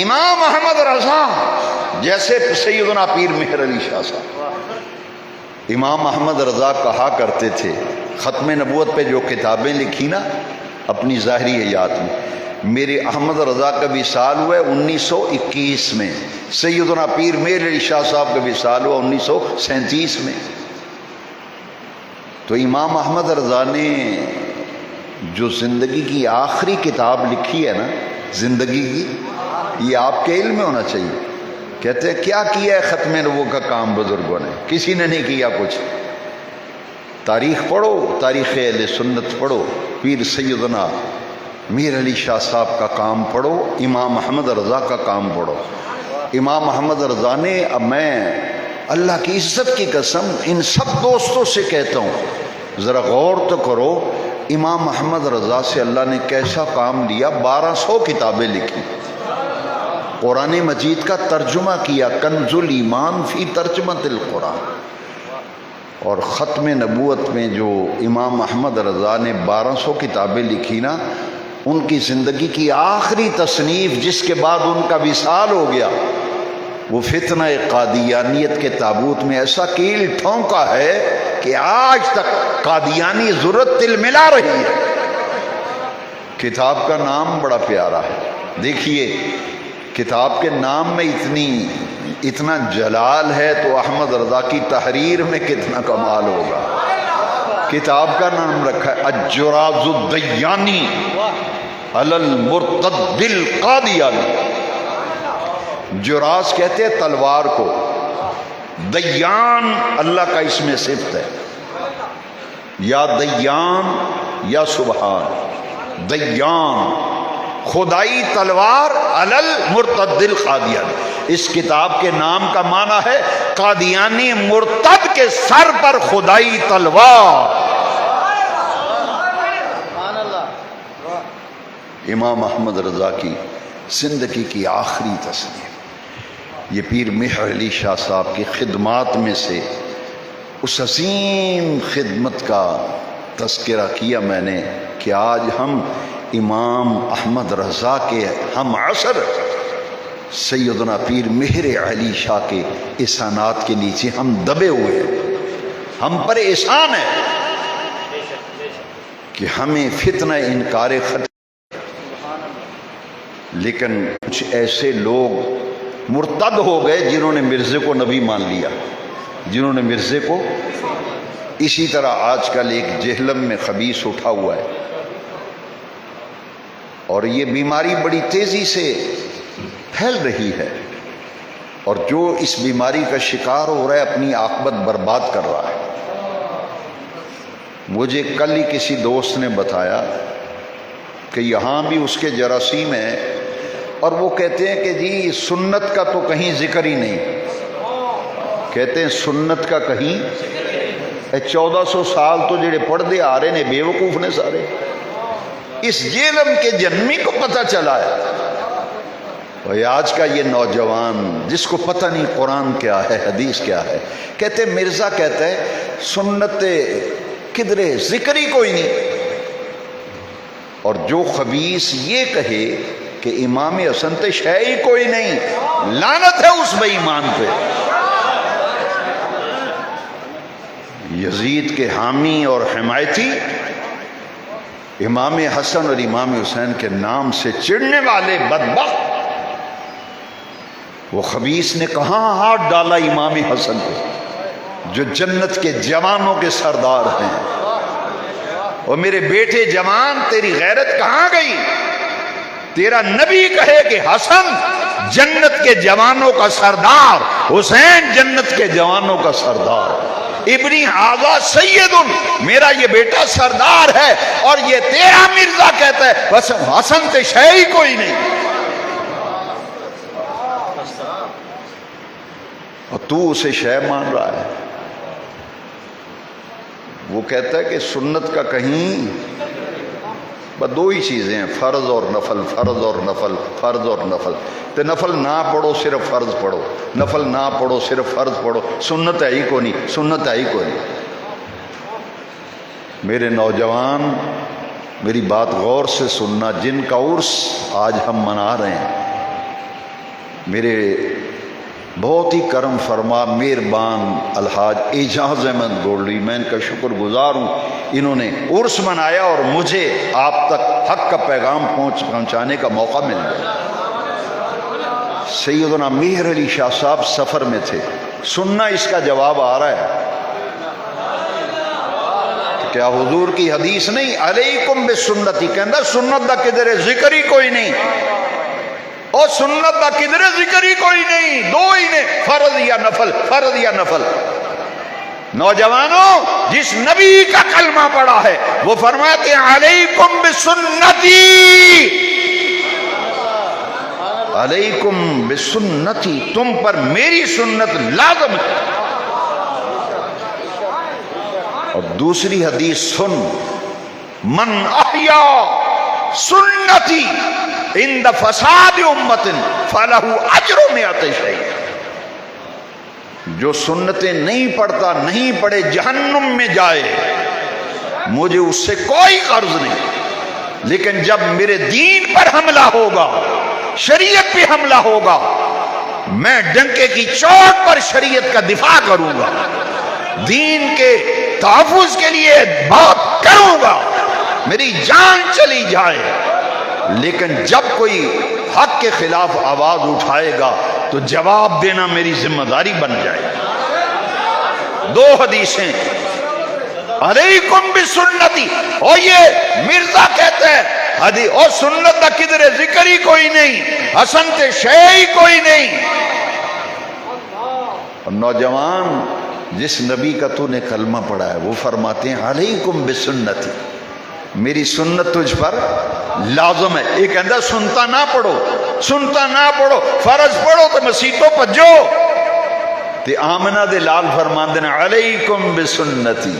امام احمد رضا جیسے سیدنا پیر مہر علی شاہ صاحب، امام احمد رضا کہا کرتے تھے، ختم نبوت پہ جو کتابیں لکھی نا اپنی ظاہری حیات میں، میرے احمد رضا کا وصال ہوا ہے 1921 میں، سیدنا پیر مہر علی شاہ صاحب کا وصال ہوا 1937 میں. تو امام احمد رضا نے جو زندگی کی آخری کتاب لکھی ہے نا زندگی کی، یہ آپ کے علم میں ہونا چاہیے. کہتے ہیں کیا کیا ہے ختم نبوت کا کام بزرگوں نے؟ کسی نے نہیں کیا کچھ. تاریخ پڑھو، تاریخ اہل سنت پڑھو، پیر سیدنا میر علی شاہ صاحب کا کام پڑھو، امام احمد رضا کا کام پڑھو. امام احمد رضا نے، اب میں اللہ کی عزت کی قسم ان سب دوستوں سے کہتا ہوں ذرا غور تو کرو، امام احمد رضا سے اللہ نے کیسا کام لیا. 1200 کتابیں لکھی، قرآن مجید کا ترجمہ کیا، کنز الایمان فی ترجمۃ القرآن. اور ختم نبوت میں جو امام احمد رضا نے 1200 کتابیں لکھی نا، ان کی زندگی کی آخری تصنیف جس کے بعد ان کا وصال ہو گیا، وہ فتنہ قادیانیت کے تابوت میں ایسا کیل ٹھونکا ہے کہ آج تک قادیانی ضرورت تل ملا رہی ہے. کتاب کا نام بڑا پیارا ہے. دیکھیے کتاب کے نام میں اتنا جلال ہے تو احمد رضا کی تحریر میں کتنا کمال ہوگا. کتاب کا نام رکھا ہے الجراز الدیانی علی المرتد القادیانی. جراز کہتے ہیں تلوار کو، دیان اللہ کا اس میں صفت ہے، یا دیان یا سبحان. دیان خدائی تلوار علی المرتد القادیانی. اس کتاب کے نام کا معنی ہے قادیانی مرتد کے سر پر خدائی تلوار. امام احمد رضا کی زندگی کی آخری تصنیف. یہ پیر مہر علی شاہ صاحب کی خدمات میں سے اس عظیم خدمت کا تذکرہ کیا میں نے کہ آج ہم امام احمد رضا کے ہم عصر سیدنا پیر مہر علی شاہ کے احسانات کے نیچے ہم دبے ہوئے ہیں. ہم پر احسان ہے کہ ہمیں فتنہ انکار خط، لیکن کچھ ایسے لوگ مرتد ہو گئے جنہوں نے مرزے کو نبی مان لیا، جنہوں نے مرزے کو. اسی طرح آج کل ایک جہلم میں خبیث اٹھا ہوا ہے اور یہ بیماری بڑی تیزی سے پھیل رہی ہے. اور جو اس بیماری کا شکار ہو رہا ہے اپنی عاقبت برباد کر رہا ہے۔ مجھے کل ہی کسی دوست نے بتایا کہ یہاں بھی اس کے جراثیم ہیں، اور وہ کہتے ہیں کہ جی سنت کا تو کہیں ذکر ہی نہیں، کہتے ہیں سنت کا کہیں 1400 سال تو جڑے پڑھتے آ رہے نے بے وقوف نے سارے، اس جیلم کے جنمی کو پتہ چلا ہے۔ اور آج کا یہ نوجوان جس کو پتہ نہیں قرآن کیا ہے حدیث کیا ہے، کہتے مرزا کہتا ہے سنت کدرے ذکر ہی کوئی نہیں، اور جو خبیث یہ کہے کہ امام حسن تے شے ہی کوئی نہیں، لعنت ہے اس بے ایمان پہ۔ یزید کے حامی اور حمایتی، امام حسن اور امام حسین کے نام سے چڑھنے والے بدبخت، وہ خبیث نے کہاں ہاتھ ڈالا امام حسن پہ جو جنت کے جوانوں کے سردار ہیں۔ اور میرے بیٹے جوان تیری غیرت کہاں گئی؟ تیرا نبی کہے کہ حسن جنت کے جوانوں کا سردار، حسین جنت کے جوانوں کا سردار، ابنی ھذا سید، میرا یہ بیٹا سردار ہے، اور یہ تیرا مرزا کہتا ہے بس حسن تے شے ہی کوئی نہیں، اور تو اسے شے مان رہا ہے۔ وہ کہتا ہے کہ سنت کا کہیں بس دو ہی چیزیں ہیں، فرض اور نفل، فرض اور نفل، فرض اور نفل، تو نفل نہ پڑھو صرف فرض پڑھو، نفل نہ پڑھو صرف فرض پڑھو، سنت ہے ہی کو نہیں، سنت ہے ہی کو نہیں۔ میرے نوجوان میری بات غور سے سننا، جن کا عرس آج ہم منا رہے ہیں، میرے بہت ہی کرم فرما مہربان الحاج اعجاز احمد گولڈی، میں ان کا شکر گزار ہوں، انہوں نے عرس منایا اور مجھے آپ تک حق کا پیغام پہنچانے کا موقع مل گیا۔ سیدنا مہر علی شاہ صاحب سفر میں تھے، سننا اس کا جواب آ رہا ہے، کیا حضور کی حدیث نہیں علیکم بسنتی، کہندا سنت دا کدھر ذکر ہی کوئی نہیں، اور سنت دا کدھر ذکر ہی کوئی نہیں، دو ہی نے، فرض یا نفل، فرض یا نفل۔ نوجوانوں جس نبی کا کلمہ پڑا ہے وہ فرماتے ہیں علیکم بسنتی، علیکم بسنتی، تم پر میری سنت لازم ہے۔ اور دوسری حدیث سن، من احیا سنتی عند فساد امت فلہ اجر مئۃ شہید، جو سنتیں نہیں پڑھتا نہیں پڑھے جہنم میں جائے، مجھے اس سے کوئی قرض نہیں، لیکن جب میرے دین پر حملہ ہوگا، شریعت پہ حملہ ہوگا، میں ڈنکے کی چوٹ پر شریعت کا دفاع کروں گا، دین کے تحفظ کے لیے بات کروں گا، میری جان چلی جائے، لیکن جب کوئی حق کے خلاف آواز اٹھائے گا تو جواب دینا میری ذمہ داری بن جائے۔ دو حدیثیں، علیکم بسنتی، اور یہ مرزا کہتے ہیں حدیث اور سنت دا کدھر ذکر ہی کوئی نہیں، حسن تے شے ہی کوئی نہیں۔ اور نوجوان جس نبی کا تو نے کلمہ پڑھا ہے وہ فرماتے ہیں علیکم بسنتی، میری سنت تجھ پر لازم ہے۔ ایک کہندا سنتا نہ پڑھو، سنتا نہ پڑھو، فرض پڑھو تو مسیتوں پجو، تے آمنہ دے لال فرماندے ہیں علیکم بسنتی۔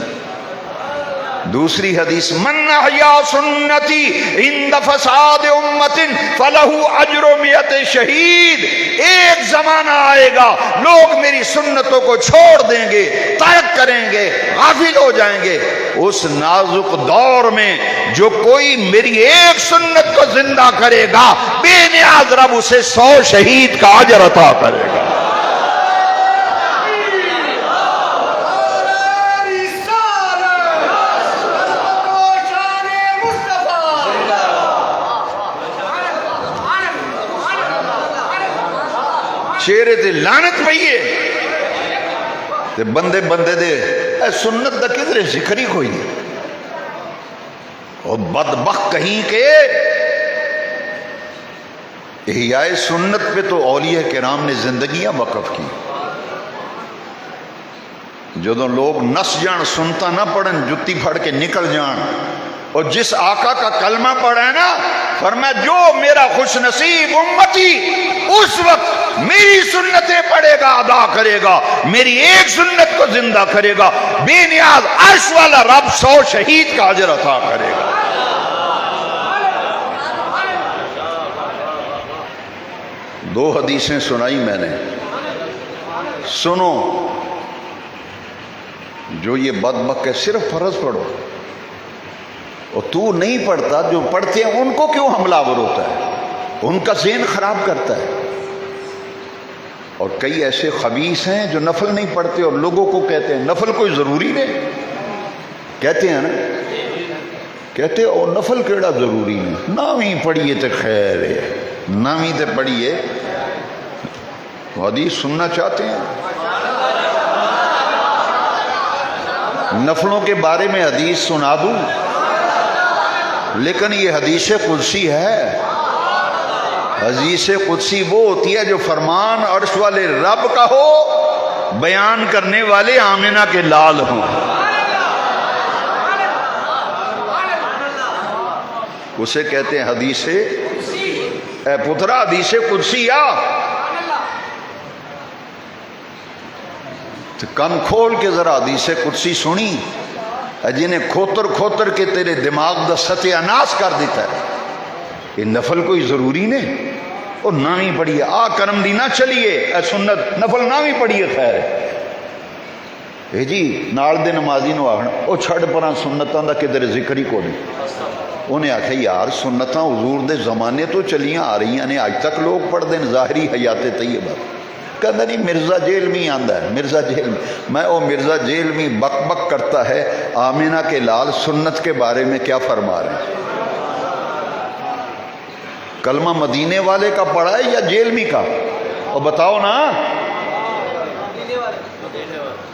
دوسری حدیث، من احیا سنتی عند فساد امت فلہ اجر مئۃ شہید، ایک زمانہ آئے گا لوگ میری سنتوں کو چھوڑ دیں گے، ترک کریں گے، غافل ہو جائیں گے، اس نازک دور میں جو کوئی میری ایک سنت کو زندہ کرے گا، بے نیاز رب اسے 100 شہید کا اجر عطا کرے گا۔ چہرے تے لعنت پئیے تے بندے بندے دے اے سنت دا کدھر ذکر ہی کوئی نہیں۔ اور بدبخت کہیں کے احیاء سنت پہ تو اولیاء کرام نے زندگیاں وقف کی. جدوں لوگ نس جان سنتا نہ پڑھن جتی پھڑ کے نکل جان، اور جس آقا کا کلمہ پڑھا ہے نا، فرمایا جو میرا خوش نصیب امتی اس وقت میری سنتیں پڑھے گا، ادا کرے گا، میری ایک سنت کو زندہ کرے گا، بے نیاز عرش والا رب 100 شہید کا اجر عطا کرے گا. دو حدیثیں سنائی میں نے، سنو. جو یہ بدبخت ہے صرف فرض پڑھو، اور تو نہیں پڑھتا، جو پڑھتے ہیں ان کو کیوں حملہ آور ہوتا ہے، ان کا ذہن خراب کرتا ہے. اور کئی ایسے خبیث ہیں جو نفل نہیں پڑھتے اور لوگوں کو کہتے ہیں نفل کوئی ضروری نہیں، کہتے ہیں نا، کہتے ہیں اور نفل کیڑا ضروری نہیں، ناویں پڑھیے تو خیر ہے، ناویں تے پڑھیے. حدیث سننا چاہتے ہیں؟ نفلوں کے بارے میں حدیث سنا دوں، لیکن یہ حدیث قدسی ہے. حدیث قدسی وہ ہوتی ہے جو فرمان عرش والے رب کا ہو، بیان کرنے والے آمنہ کے لال ہوں. اسے کہتے ہیں حدیث، اے پترا حدیث قدسی آ. کن کھول کے ذرا حدیث قدسی سنی، جنہیں کھوتر کھوتر کے تیرے دماغ دا ستیہ ناس کر دیتا ہے. یہ نفل کوئی ضروری نہیں، اور ناویں پڑھیے آ کرم دی نہ چلیے، اے سنت نفل ناویں پڑھیے خیر ہے جی. نال دے نمازی نو آخنا او چھڑ پراں سنتاں دا کدھر ذکر ہی کو نہیں. انہیں آخیا یار سنتاں حضور دے زمانے تو چلیاں آ رہی ہیں، آج تک لوگ پڑھ دیں ظاہری حیات طیبہ. کہتا نہیں مرزا جیل میں آندا ہے، مرزا جیل میں او مرزا جیل میں بک بک کرتا ہے، آمینہ کے لال سنت کے بارے میں کیا فرما رہے ہیں؟ کلمہ مدینے والے کا پڑھا ہے یا جیل میں کا؟ اور بتاؤ نا.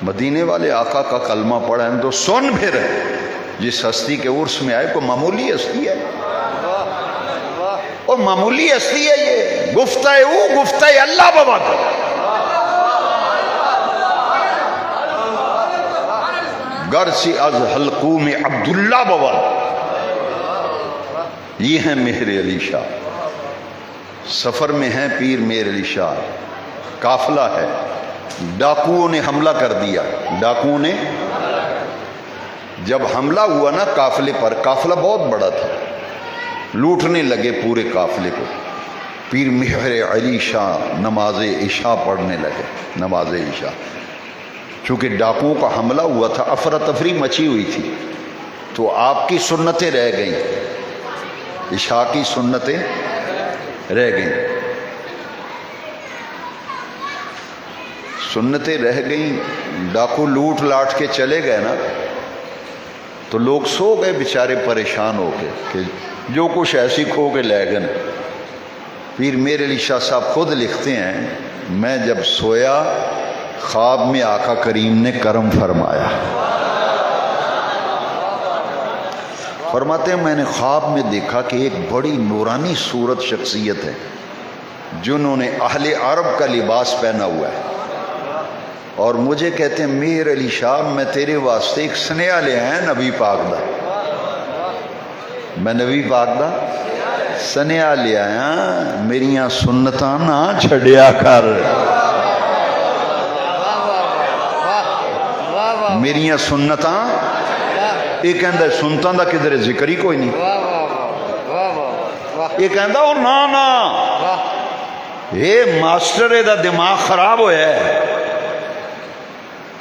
مدینے والے آقا کا کلمہ پڑھا ہے تو سن پھر. جس ہستی کے عرس میں آئے کوئی معمولی ہستی ہے، اور معمولی ہستی ہے یہ، گفتہ او گفتہ اللہ بابا. گر سی از حلقوم عبداللہ بابا. یہ ہیں مہر علی شاہ، سفر میں ہیں پیر مہر علی شاہ. قافلہ ہے، ڈاکوؤں نے حملہ کر دیا. ڈاکوؤں نے جب حملہ ہوا نا قافلے پر، قافلہ بہت بڑا تھا، لوٹنے لگے پورے قافلے کو. پیر مہر علی شاہ نماز عشاء پڑھنے لگے. نماز عشاء چونکہ ڈاکوؤں کا حملہ ہوا تھا، افراتفری مچی ہوئی تھی، تو آپ کی سنتیں رہ گئیں، عشاء کی سنتیں رہ گئیں. سنتیں رہ گئیں، ڈاکو لوٹ لاٹ کے چلے گئے نا، تو لوگ سو گئے بیچارے پریشان ہو کے کہ جو کچھ ایسی کھو کے لے گئے. پیر مہر علی شاہ صاحب خود لکھتے ہیں میں جب سویا خواب میں آقا کریم نے کرم فرمایا. فرماتے ہیں میں نے خواب میں دیکھا کہ ایک بڑی نورانی صورت شخصیت ہے جنہوں نے اہل عرب کا لباس پہنا ہوا ہے، اور مجھے کہتے ہیں مہر علی شاہ میں تیرے واسطے ایک سنیا لے آیا نبی پاک دا. میں نبی پاک دا سنیا لے آیا، میریاں سنتاں نہ چھڑیا کر، میریاں سنتاں. یہ کہندا سنتاں دا کدھر ذکر ہی کوئی نہیں. یہ کہندا او نا نا اے ماسٹر دا دماغ خراب ہویا ہے،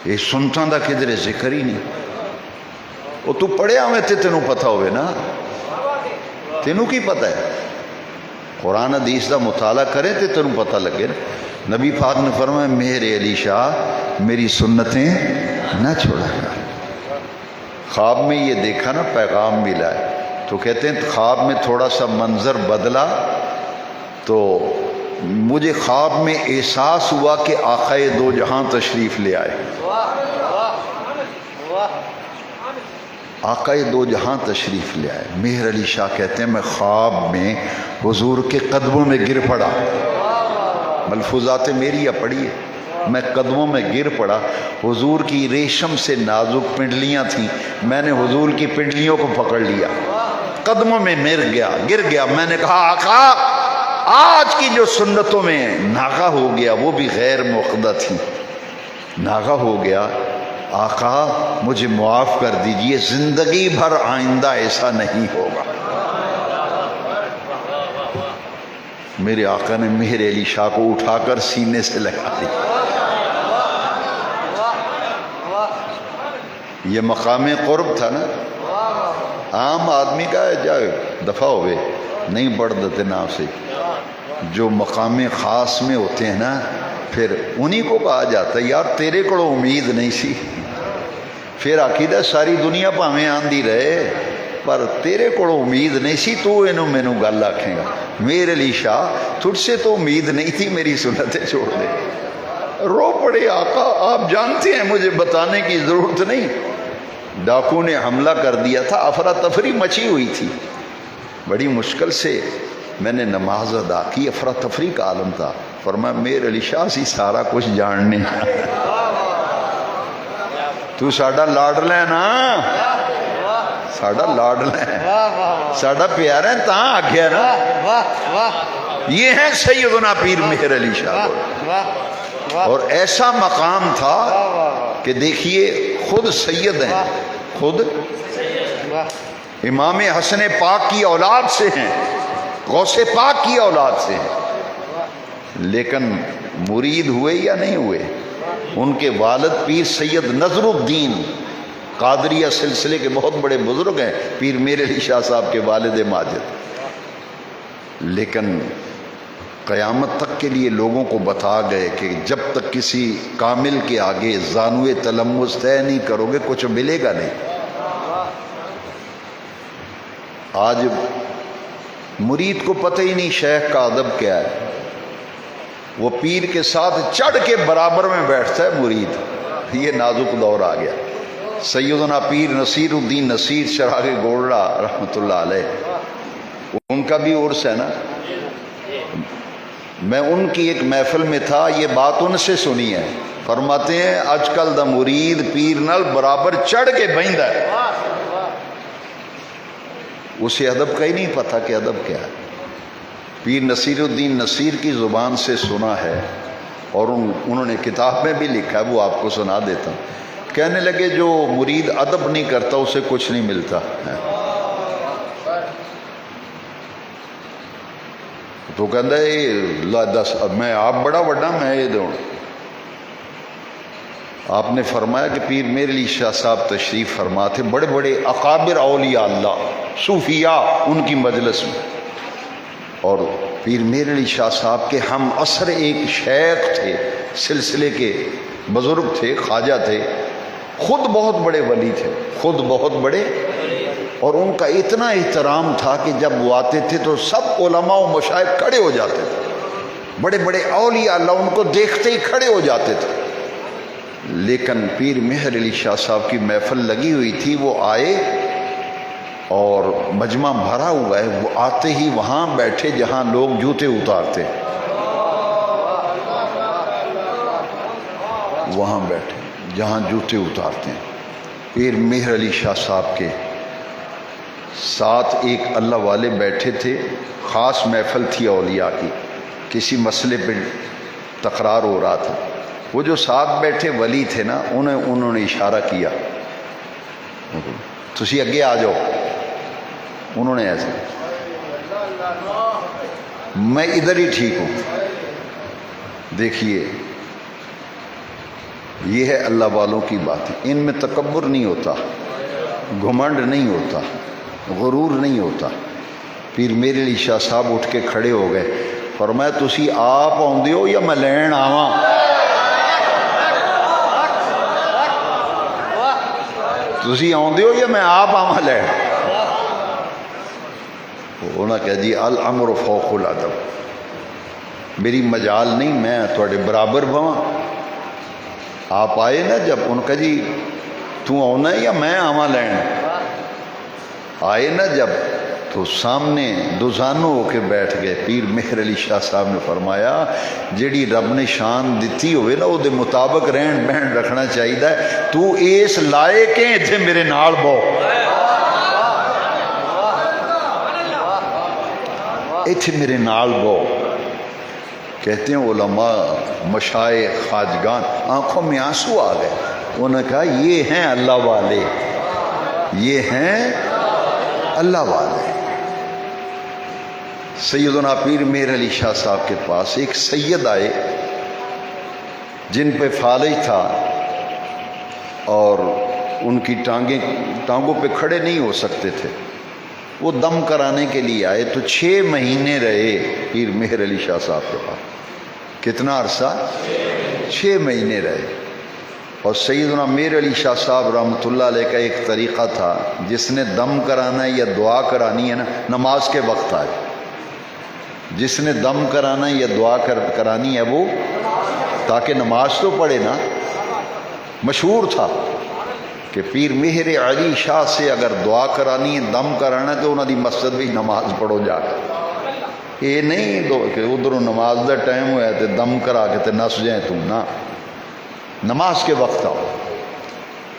یہ سنتاں دا کدھر ذکر ہی نہیں. وہ تو پڑھیا ہوئے تے تینوں پتہ ہوئے نا، تینوں کی پتہ ہے؟ قرآن حدیث دا مطالعہ کرے تے تینوں پتہ لگے. نبی پاک نے فرمایا مہر علی شاہ میری سنتیں نہ چھوڑا کر. خواب میں یہ دیکھا نا پیغام ملا ہے، تو کہتے ہیں خواب میں تھوڑا سا منظر بدلا تو مجھے خواب میں احساس ہوا کہ آقائے دو جہاں تشریف لے آئے. آقا دو جہاں تشریف لے آئے۔ مہر علی شاہ کہتے ہیں میں خواب میں حضور کے قدموں میں گر پڑا، ملفوظات میری پڑھی ہے، میں قدموں میں گر پڑا، حضور کی ریشم سے نازک پنڈلیاں تھیں، میں نے حضور کی پنڈلیوں کو پکڑ لیا، قدموں میں گر گیا۔ میں نے کہا آقا آج کی جو سنتوں میں ناغہ ہو گیا وہ بھی غیر مقدہ تھی، ناغہ ہو گیا، آقا مجھے معاف کر دیجئے، زندگی بھر آئندہ ایسا نہیں ہوگا۔ میرے آقا نے مہر علی شاہ کو اٹھا کر سینے سے لگا دی۔ یہ مقام قرب تھا نا، عام آدمی کا جا دفع ہوئے نہیں بڑھ دیتے نام سے، جو مقام خاص میں ہوتے ہیں نا پھر انہی کو کہا جاتا ہے یار تیرے کو امید نہیں سی، پھر عقیدہ ساری دنیا پاویں آندھی رہے پر تیرے کو امید نہیں سی، تو انہوں مینوں گل آکھیں گا مہر علی شاہ تجھ سے تو امید نہیں تھی، میری سنتیں چھوڑ دے۔ رو پڑے آقا آپ جانتے ہیں مجھے بتانے کی ضرورت نہیں، ڈاکو نے حملہ کر دیا تھا، افراتفری مچی ہوئی تھی، بڑی مشکل سے میں نے نماز ادا کی، افراتفری کا عالم تھا، فرمایا مہر علی شاہ سی سارا کچھ جاننے تو ساڈا لاڈلا ہے نا، ساڈا لاڈلا ہے، ساڈا پیارا ہے تاں آگیا نا۔ یہ ہیں سیدنا پیر مہر علی شاہ، اور ایسا مقام تھا کہ دیکھیے خود سید ہیں، خود امام حسن پاک کی اولاد سے ہیں، غوث پاک کی اولاد سے ہیں، لیکن مرید ہوئے یا نہیں ہوئے؟ ان کے والد پیر سید نظر الدین قادریہ سلسلے کے بہت بڑے بزرگ ہیں، پیر مہر علی شاہ صاحب کے والد ماجد، لیکن قیامت تک کے لیے لوگوں کو بتا گئے کہ جب تک کسی کامل کے آگے زانوے تلمس طے نہیں کرو گے کچھ ملے گا نہیں۔ آج مرید کو پتہ ہی نہیں شیخ کا ادب کیا ہے، وہ پیر کے ساتھ چڑھ کے برابر میں بیٹھتا ہے مرید، یہ نازک دور آ گیا۔ سیدنا پیر نصیر الدین نصیر چراغ گولڑا رحمۃ اللہ علیہ، ان کا بھی عرس ہے نا، میں ان کی ایک محفل میں تھا، یہ بات ان سے سنی ہے، فرماتے ہیں آج کل دا مرید پیر نال برابر چڑھ کے بہندا ہے، اسے ادب کا ہی نہیں پتہ کہ ادب کیا ہے۔ پیر نصیر الدین نصیر کی زبان سے سنا ہے، اور انہوں نے کتاب میں بھی لکھا ہے، وہ آپ کو سنا دیتا ہوں۔ کہنے لگے جو مرید ادب نہیں کرتا اسے کچھ نہیں ملتا ہے، تو کہندا ہے دس میں آپ بڑا وڈا میں یہ دوں۔ آپ نے فرمایا کہ پیر مہر علی شاہ صاحب تشریف فرما تھے، بڑے بڑے اکابر اولیاء اللہ صوفیاء ان کی مجلس میں، اور پیر مہر علی شاہ صاحب کے ہم عصر ایک شیخ تھے، سلسلے کے بزرگ تھے، خواجہ تھے، خود بہت بڑے ولی تھے، خود بہت بڑے، اور ان کا اتنا احترام تھا کہ جب وہ آتے تھے تو سب علماء و مشائخ کھڑے ہو جاتے تھے، بڑے بڑے اولیاء اللہ ان کو دیکھتے ہی کھڑے ہو جاتے تھے۔ لیکن پیر مہر علی شاہ صاحب کی محفل لگی ہوئی تھی، وہ آئے اور مجمع بھرا ہوا ہے، وہ آتے ہی وہاں بیٹھے جہاں لوگ جوتے اتارتے، وہاں بیٹھے جہاں جوتے اتارتے ہیں۔ پیر مہر علی شاہ صاحب کے ساتھ ایک اللہ والے بیٹھے تھے، خاص محفل تھی اولیاء کی، کسی مسئلے پہ تکرار ہو رہا تھا، وہ جو ساتھ بیٹھے ولی تھے نا انہوں نے اشارہ کیا تسی اگے آ جاؤ، انہوں نے ایسے، میں ادھر ہی ٹھیک ہوں۔ دیکھیے یہ ہے اللہ والوں کی باتیں، ان میں تکبر نہیں ہوتا، گھمنڈ نہیں ہوتا، غرور نہیں ہوتا۔ پیر مہر علی شاہ صاحب اٹھ کے کھڑے ہو گئے، فرمایا تسی آپ آؤندے ہو یا میں لین آواں؟ تسی آؤندے ہو یا میں آپ آواں لین؟ انہوں نے کہا جی الامر فوق الادب، میری مجال نہیں، میں تھوڑے برابر بواں۔ آپ آئے نا جب، ان کا جی تو آنا ہے یا میں آواں لین؟ آئے نا جب تو سامنے دوزانو ہو کے بیٹھ گئے. پیر مہر علی شاہ صاحب نے فرمایا جیڑی رب نے شان دیتی ہوئے نا وہ دے مطابق رہن بہن رکھنا چاہیے. تو اس لائق ہے اتنے میرے نال بہو, اتنے میرے نال بہو. کہتے ہیں علماء مشائخ خواجگان آنکھوں میں آنسو آ گئے. انہوں نے کہا یہ ہیں اللہ والے, یہ ہیں اللہ والے. سیدنا پیر مہر علی شاہ صاحب کے پاس ایک سید آئے جن پہ فالج تھا اور ان کی ٹانگوں پہ کھڑے نہیں ہو سکتے تھے. وہ دم کرانے کے لیے آئے تو 6 مہینے رہے پیر مہر علی شاہ صاحب کے پاس. کتنا عرصہ؟ 6 مہینے رہے. اور سیدنا مہر علی شاہ صاحب رحمۃ اللہ علیہ کا ایک طریقہ تھا, جس نے دم کرانا ہے یا دعا کرانی ہے نا نماز کے وقت آئے. جس نے دم کرانا ہے یا دعا کرانی ہے وہ تاکہ نماز تو پڑھے نا. مشہور تھا کہ پیر مہر علی شاہ سے اگر دعا کرانی ہے دم کرانا ہے تو انہوں دی مسجد بھی نماز پڑھو جا کے. یہ نہیں کہ ادھروں نماز دا ٹائم ہوا ہے تو دم کرا کے تے نس جائیں تم نا, نماز کے وقت آؤ.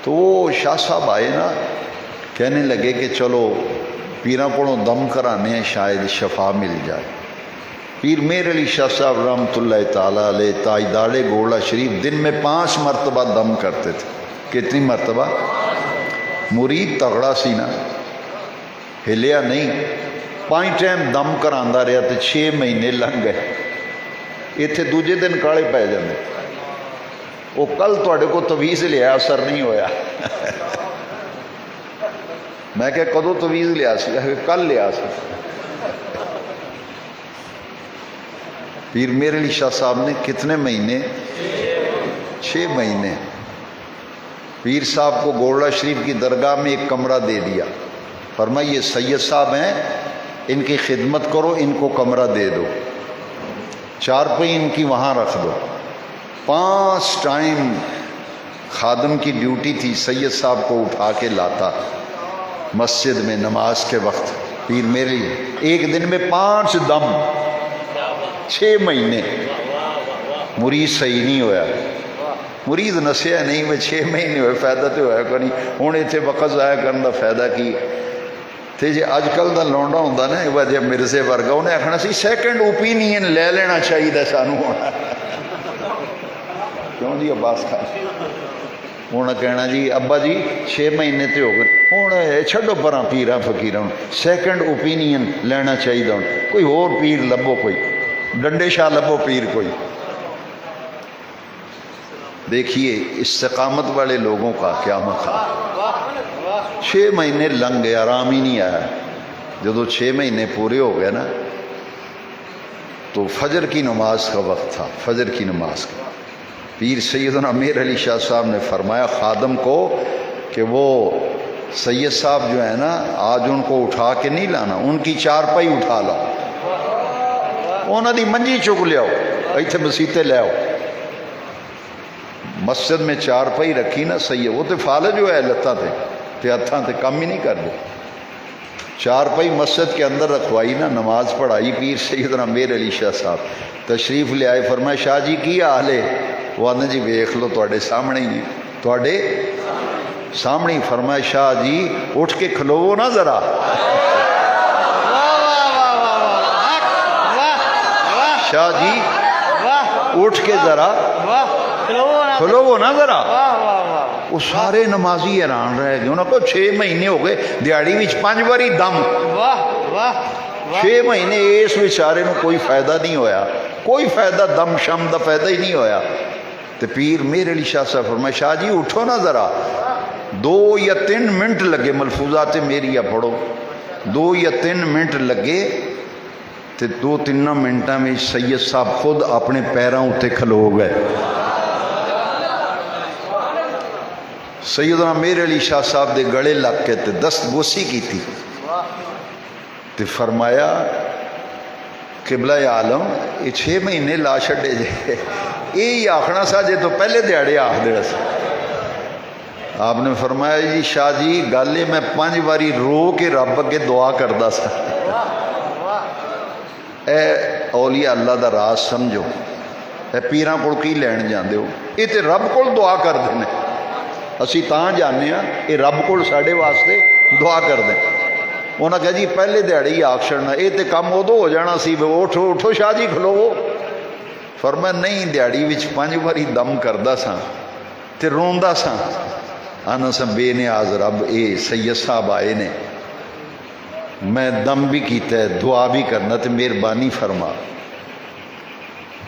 تو وہ شاہ صاحب آئے نا, کہنے لگے کہ چلو پیراں کو دم کرانے ہیں شاید شفا مل جائے. پیر مہر علی شاہ صاحب رحمۃ اللہ تعالیٰ علیہ تاجدار گولڑا شریف دن میں 5 مرتبہ دم کرتے تھے. کتنی مرتبہ؟ مرید تگڑا سی نا, ہلیا نہیں. 5 ٹائم دم کراندہ رہا تو 6 مہینے لنگ گئے. اتنے دوجے دن کالے پی جاندے. وہ کل تواڈے کو تویز لیا اثر نہیں ہویا. میں کہ کدو تویز لیا سی؟ کل لیا سی. پیر مہر علی شاہ صاحب نے کتنے مہینے؟ 6 مہینے. پیر صاحب کو گولڑا شریف کی درگاہ میں ایک کمرہ دے دیا. فرمایا یہ سید صاحب ہیں, ان کی خدمت کرو, ان کو کمرہ دے دو, 4 پہ ان کی وہاں رکھ دو. 5 ٹائم خادم کی ڈیوٹی تھی, سید صاحب کو اٹھا کے لاتا مسجد میں نماز کے وقت. پیر میرے ایک دن میں 5 دم, 6 مہینے. مرید صحیح نہیں ہویا, مرید نسیا نہیں. میں 6 مہینے ہوئے, فائدہ تو ہوا کو نہیں. ہوں اتنے وقت ضائع کرنے کا فائدہ کی تے جی اج کل کا لونڈا ہوں نا وجہ مرزے ورگا, انہیں آخنا سی سیکنڈ اوپینین لے لینا چاہیے سانو ہونا. کیوں جی عباس خان ہوں کہنا جی ابا جی 6 مہینے تے ہو گئے, ہوں چھڈو پراں پیراں فقیراں, سیکنڈ اوپینین لینا چاہیے. ہوں کوئی اور پیر لبو, کوئی ڈنڈے شاہ لبو پیر کوئی. دیکھیے استقامت والے لوگوں کا کیا مقام. 6 مہینے لنگ گئے, آرام ہی نہیں آیا. جب 6 مہینے پورے ہو گئے نا تو فجر کی نماز کا وقت تھا. فجر کی نماز کا پیر سیدنا مہر علی شاہ صاحب نے فرمایا خادم کو کہ وہ سید صاحب جو ہے نا آج ان کو اٹھا کے نہیں لانا, ان کی 4 پائی اٹھا لاؤ, انہوں دی منجی چک لیاؤ, ایتھے مسیتے لے آؤ. مسجد میں 4 پائی رکھی نا سید, وہ تو فالج جو ہے لتاں تے ہتھاں تے کم ہی نہیں کر دے. 4 پائی مسجد کے اندر رکھوائی نا, نماز پڑھائی. پیر سیدنا مہر علی شاہ صاحب تشریف لے آئے. فرمایا شاہ جی کی حال ہے؟ وہ آدھے جی ویکھ لو تواڈے سامنے ہی, تواڈے سامنے ہی. فرمایا شاہ جی اٹھ کے کھلوو نا ذرا. شاہ جی اٹھ کے ذرا کھلوو نا ذرا. وہ سارے نمازی حیران رہ گئے. انہوں کو 6 مہینے ہو گئے, دیہڑی وچ 5 باری دم. 6 مہینے اس بیچارے نو کوئی فائدہ نہیں ہویا, کوئی فائدہ دم شم دا فائدہ ہی نہیں ہویا. تو پیر مہر علی شاہ صاحب فرمایا شاہ جی اٹھو نا ذرا. 2 یا 3 منٹ لگے, ملفوظات میری پڑھو, 2 یا 3 منٹ لگے. تو 2-3 منٹاں میں سید صاحب خود اپنے پیراں اتے کھلو گئے. سیدنا مہر علی شاہ صاحب دے گڑے لگ کے تے دست بوسی کی تھی. تے فرمایا قبلہ عالم یہ 6 مہینے لا چھڈے جے, یہی آخنا سا جے تو پہلے دیہڑے آخ دے. آپ نے فرمایا جی شاہ جی گل ہے میں 5 باری رو کے رب اگے دعا کردا سا. اے اولیاء اللہ دا راز سمجھو. اے پیراں کول کی لین جاندے ہو؟ یہ تے رب کول دعا کردے نے. اسی تاں جانے ہاں یہ رب کول ساڈے واسطے دعا کردے. انہاں کہا جی پہلے دیہڑی آکھ چھڑنا یہ تے کم ادو ہو جانا سی اٹھو اٹھو شاہ جی کھلوو. فرمایا نہیں دیہڑی وچ 5 باری دم کردا سا تے روندا سا. آنا سا بے نیاز رب اے سید صاحب آئے نے میں دم بھی کیتا ہے دعا بھی کرنا تے مہربانی فرما.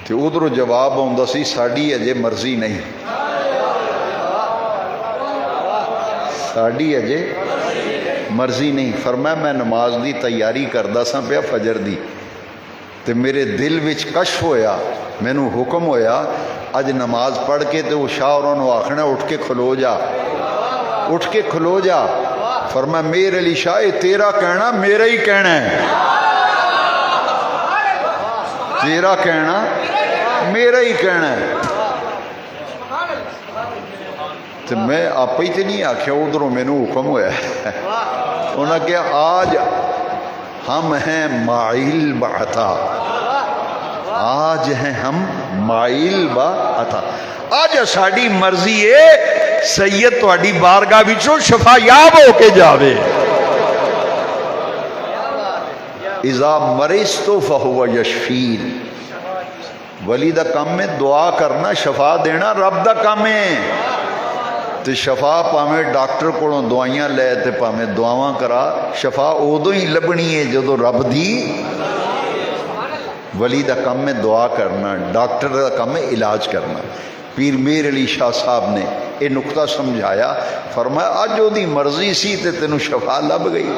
تے ادھروں جواب آਉਂਦਾ سی ساڈی اجے مرضی نہیں ساڈی اجے مرضی نہیں. فرمایا میں نماز دی تیاری کردا سا پیا فجر دی تے میرے دل وچ کشف ہویا مینوں حکم ہویا اج نماز پڑھ کے تے وہ شاہ ہوراں نوں آکھنا اٹھ کے کھلو جا اٹھ کے کھلو جا. فرمایا میرے علی شاہ یہ تیرا کہنا میرا ہی کہنا ہے تیرا کہنا میرا ہی کہنا ہے. تو میں آپ ہی تو نہیں آکھیا ادھروں مینوں حکم ہوا ہے. انہاں کہا آج ہم ہیں مائل بعطا آج ہیں ہم مائل بعطا. آج ساڈی مرضی ہے سید تہاڈی بارگاہ وچوں شفا یاب ہو کے جاوے. اذا مرضت فہو یشفین. ولی دا کام ہے دعا کرنا شفا دینا رب دا کام ہے. تے شفا پاویں ڈاکٹر کولوں دوائیاں لے تے پاویں دعاواں کرا شفا ادو ہی لبنی ہے جدو رب دی. ولی دا کام ہے دعا کرنا ڈاکٹر دا کام ہے علاج کرنا. پیر میر علی شاہ صاحب نے یہ نقطہ سمجھایا. فرمایا اج وہ دی مرضی سی تے تینوں شفا لب گئی.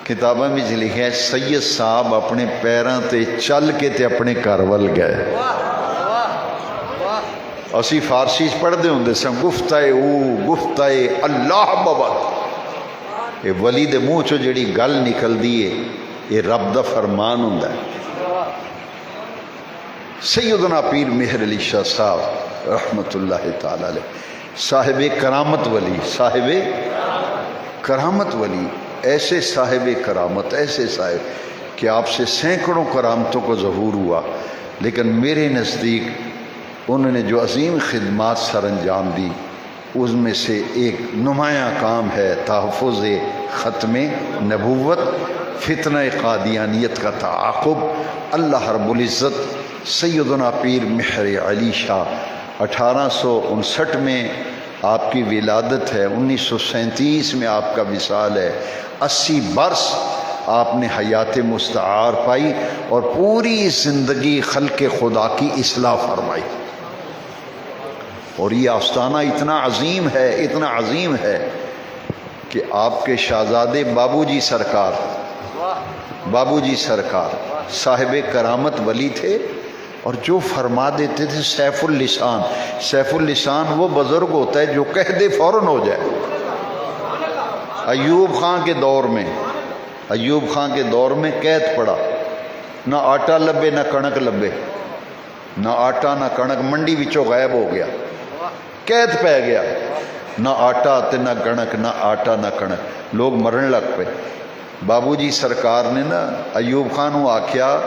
کتاباں میں لکھا ہے سید صاحب اپنے پیراں تے چل کے تے اپنے گھر ول گئے. اسی فارسی پڑھتے ہوں سن گفتائے او گفتائے اللہ بابا. یہ ولی دے منہ چو جڑی گل نکلدی ہے یہ رب دا فرمان ہوں. سیدنا پیر مہر علی شاہ صاحب رحمت اللہ تعالی علیہ صاحب کرامت ولی صاحب کرامت ولی ایسے صاحب کرامت ایسے صاحب کہ آپ سے سینکڑوں کرامتوں کو ظہور ہوا. لیکن میرے نزدیک انہوں نے جو عظیم خدمات سر انجام دی اس میں سے ایک نمایاں کام ہے تحفظ ختم نبوت فتنہ قادیانیت کا تعاقب. اللہ رب العزت سیدنا پیر مہر علی شاہ 1859 میں آپ کی ولادت ہے 1937 میں آپ کا وصال ہے. 80 برس آپ نے حیات مستعار پائی اور پوری زندگی خلق خدا کی اصلاح فرمائی. اور یہ آستانہ اتنا عظیم ہے کہ آپ کے شہزادے بابو جی سرکار صاحب کرامت ولی تھے اور جو فرما دیتے تھے سیف اللسان وہ بزرگ ہوتا ہے جو کہہ دے فوراً ہو جائے. ایوب خان کے دور میں قید پڑا نہ آٹا لبے نہ کنک لبے نہ آٹا نہ کنک منڈی وچوں غائب ہو گیا قید پہ گیا نہ آٹا تے نہ کنک نہ آٹا نہ کنک لوگ مرن لگ پے. بابو جی سرکار نے نا ایوب خان کو آکھیا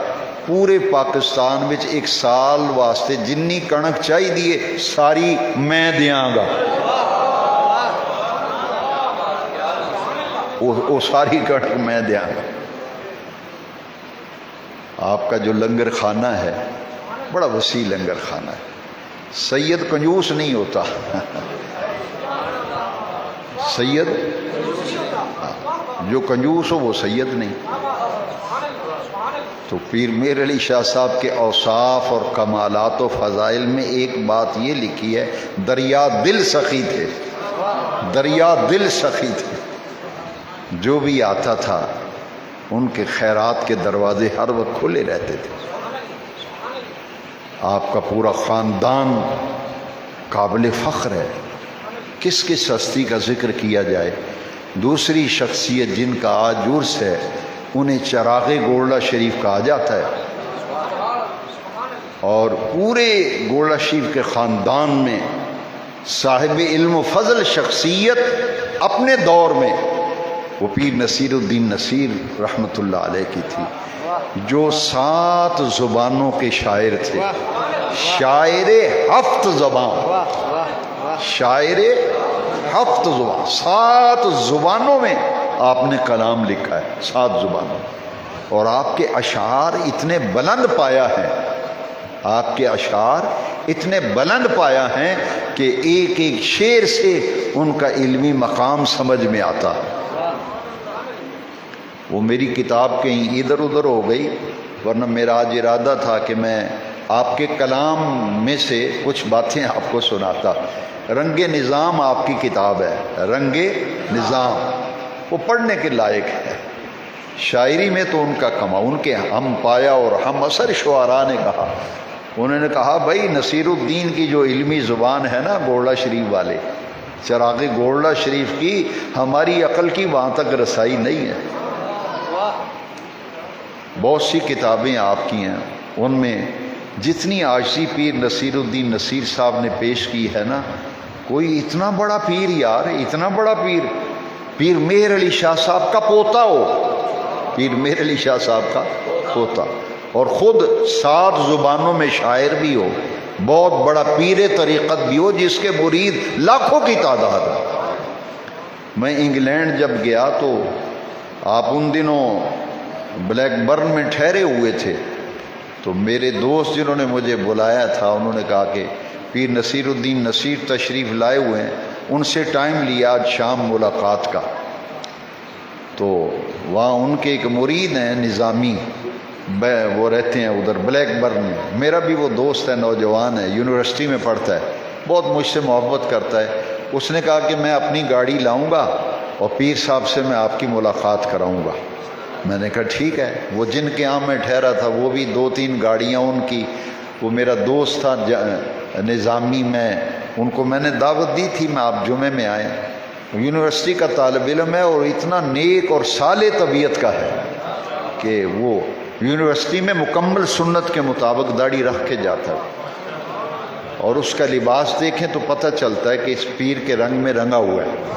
پورے پاکستان وچ 1 سال واسطے جنی کنک چاہیے ساری میں دیاں گا. وہ ساری کنک میں دیاں گا. آپ کا جو لنگر خانہ ہے بڑا وسیع لنگر خانہ ہے. سید کنجوس نہیں ہوتا سید جو کنجوس ہو وہ سید نہیں. تو پیر میر علی شاہ صاحب کے اوصاف اور کمالات و فضائل میں ایک بات یہ لکھی ہے دریا دل سخی تھے. جو بھی آتا تھا ان کے خیرات کے دروازے ہر وقت کھلے رہتے تھے. آپ کا پورا خاندان قابل فخر ہے. کس کس ہستی کا ذکر کیا جائے. دوسری شخصیت جن کا آج عرس ہے انہیں چراغ گولڑا شریف کہا جاتا ہے اور پورے گولڑا شریف کے خاندان میں صاحب علم و فضل شخصیت اپنے دور میں وہ پیر نصیر الدین نصیر رحمۃ اللہ علیہ کی تھی، جو 7 زبانوں کے شاعر تھے، شاعر 7 زبان، شاعر 7 زبان، 7 زبانوں میں آپ نے کلام لکھا ہے، 7 زبانوں، اور آپ کے اشعار اتنے بلند پایا ہے، آپ کے اشعار اتنے بلند پایا ہیں کہ ایک ایک شعر سے ان کا علمی مقام سمجھ میں آتا ہے۔ وہ میری کتاب کہیں ادھر ادھر ہو گئی، ورنہ میرا آج ارادہ تھا کہ میں آپ کے کلام میں سے کچھ باتیں آپ کو سناتا۔ رنگ نظام آپ کی کتاب ہے، رنگ نظام، وہ پڑھنے کے لائق ہے۔ شاعری میں تو ان کا کمال، ان کے ہم پایا اور ہم اثر شعراء نے کہا، انہوں نے کہا بھائی نصیر الدین کی جو علمی زبان ہے نا گولڑا شریف والے، چراغ گولڑا شریف کی، ہماری عقل کی وہاں تک رسائی نہیں ہے۔ بہت سی کتابیں آپ کی ہیں، ان میں جتنی عاجزی پیر نصیر الدین نصیر صاحب نے پیش کی ہے نا، کوئی اتنا بڑا پیر یار، اتنا بڑا پیر، پیر مہر علی شاہ صاحب کا پوتا ہو، پیر مہر علی شاہ صاحب کا پوتا، اور خود 7 زبانوں میں شاعر بھی ہو، بہت بڑا پیر طریقت بھی ہو، جس کے مرید لاکھوں کی تعداد ہے۔ میں انگلینڈ جب گیا تو آپ ان دنوں بلیک برن میں ٹھہرے ہوئے تھے، تو میرے دوست جنہوں نے مجھے بلایا تھا انہوں نے کہا کہ پیر نصیر الدین نصیر تشریف لائے ہوئے ہیں، ان سے ٹائم لیا آج شام ملاقات کا۔ تو وہاں ان کے ایک مرید ہیں نظامی، وہ رہتے ہیں ادھر بلیک برن میں، میرا بھی وہ دوست ہے، نوجوان ہے، یونیورسٹی میں پڑھتا ہے، بہت مجھ سے محبت کرتا ہے۔ اس نے کہا کہ میں اپنی گاڑی لاؤں گا اور پیر صاحب سے میں آپ کی ملاقات کراؤں گا۔ میں نے کہا ٹھیک ہے۔ وہ جن کے یہاں میں ٹھہرا تھا وہ بھی 2-3 گاڑیاں ان کی، وہ میرا دوست تھا نظامی، میں ان کو میں نے دعوت دی تھی، میں آپ جمعے میں آئے۔ یونیورسٹی کا طالب علم ہے اور اتنا نیک اور صالح طبیعت کا ہے کہ وہ یونیورسٹی میں مکمل سنت کے مطابق داڑھی رکھ کے جاتا ہے، اور اس کا لباس دیکھیں تو پتہ چلتا ہے کہ اس پیر کے رنگ میں رنگا ہوا ہے۔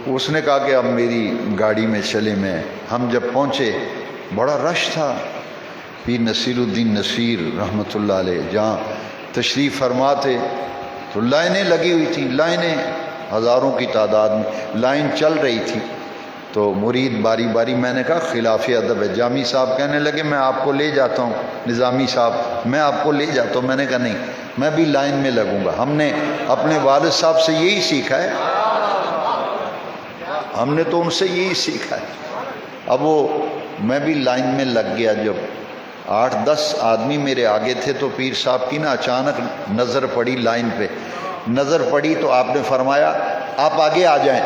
اس نے کہا کہ اب میری گاڑی میں چلے، میں ہم جب پہنچے بڑا رش تھا، پیر نصیر الدین نصیر رحمۃ اللہ علیہ جہاں تشریف فرما تھے تو لائنیں لگی ہوئی تھیں، لائنیں ہزاروں کی تعداد میں لائن چل رہی تھی۔ تو مرید باری باری، میں نے کہا خلاف ادب ہے، جامی صاحب کہنے لگے میں آپ کو لے جاتا ہوں، نظامی صاحب میں آپ کو لے جاتا ہوں۔ میں نے کہا نہیں، میں بھی لائن میں لگوں گا، ہم نے اپنے والد صاحب سے یہی سیکھا ہے، ہم نے تو ان سے یہی سیکھا ہے۔ اب وہ میں بھی لائن میں لگ گیا، جب 8-10 آدمی میرے آگے تھے تو پیر صاحب کی نا اچانک نظر پڑی لائن پہ، نظر پڑی تو آپ نے فرمایا آپ آگے آ جائیں،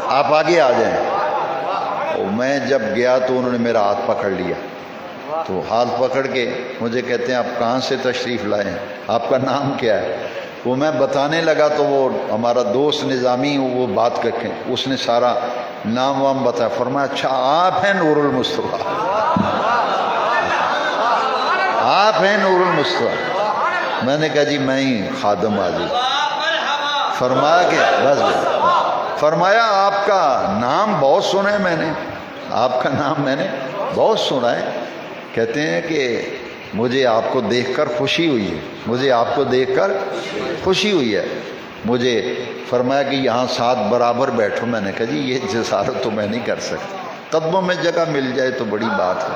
آپ آگے آ جائیں۔ اور میں جب گیا تو انہوں نے میرا ہاتھ پکڑ لیا، تو ہاتھ پکڑ کے مجھے کہتے ہیں آپ کہاں سے تشریف لائے ہیں، آپ کا نام کیا ہے؟ وہ میں بتانے لگا تو وہ ہمارا دوست نظامی وہ بات کر کے اس نے سارا نام وام بتایا، فرمایا اچھا آپ ہیں نور المصطفیٰ، آپ ہیں نور المصطفیٰ۔ میں نے کہا جی میں ہی خادم حاجی۔ فرمایا کہ بس، فرمایا آپ کا نام بہت سنا ہے میں نے، آپ کا نام میں نے بہت سنا ہے۔ کہتے ہیں کہ مجھے آپ کو دیکھ کر خوشی ہوئی ہے، مجھے آپ کو دیکھ کر خوشی ہوئی ہے۔ مجھے فرمایا کہ یہاں 7 برابر بیٹھو۔ میں نے کہا جی یہ جسارت تو میں نہیں کر سکتا، قدموں میں جگہ مل جائے تو بڑی بات ہے،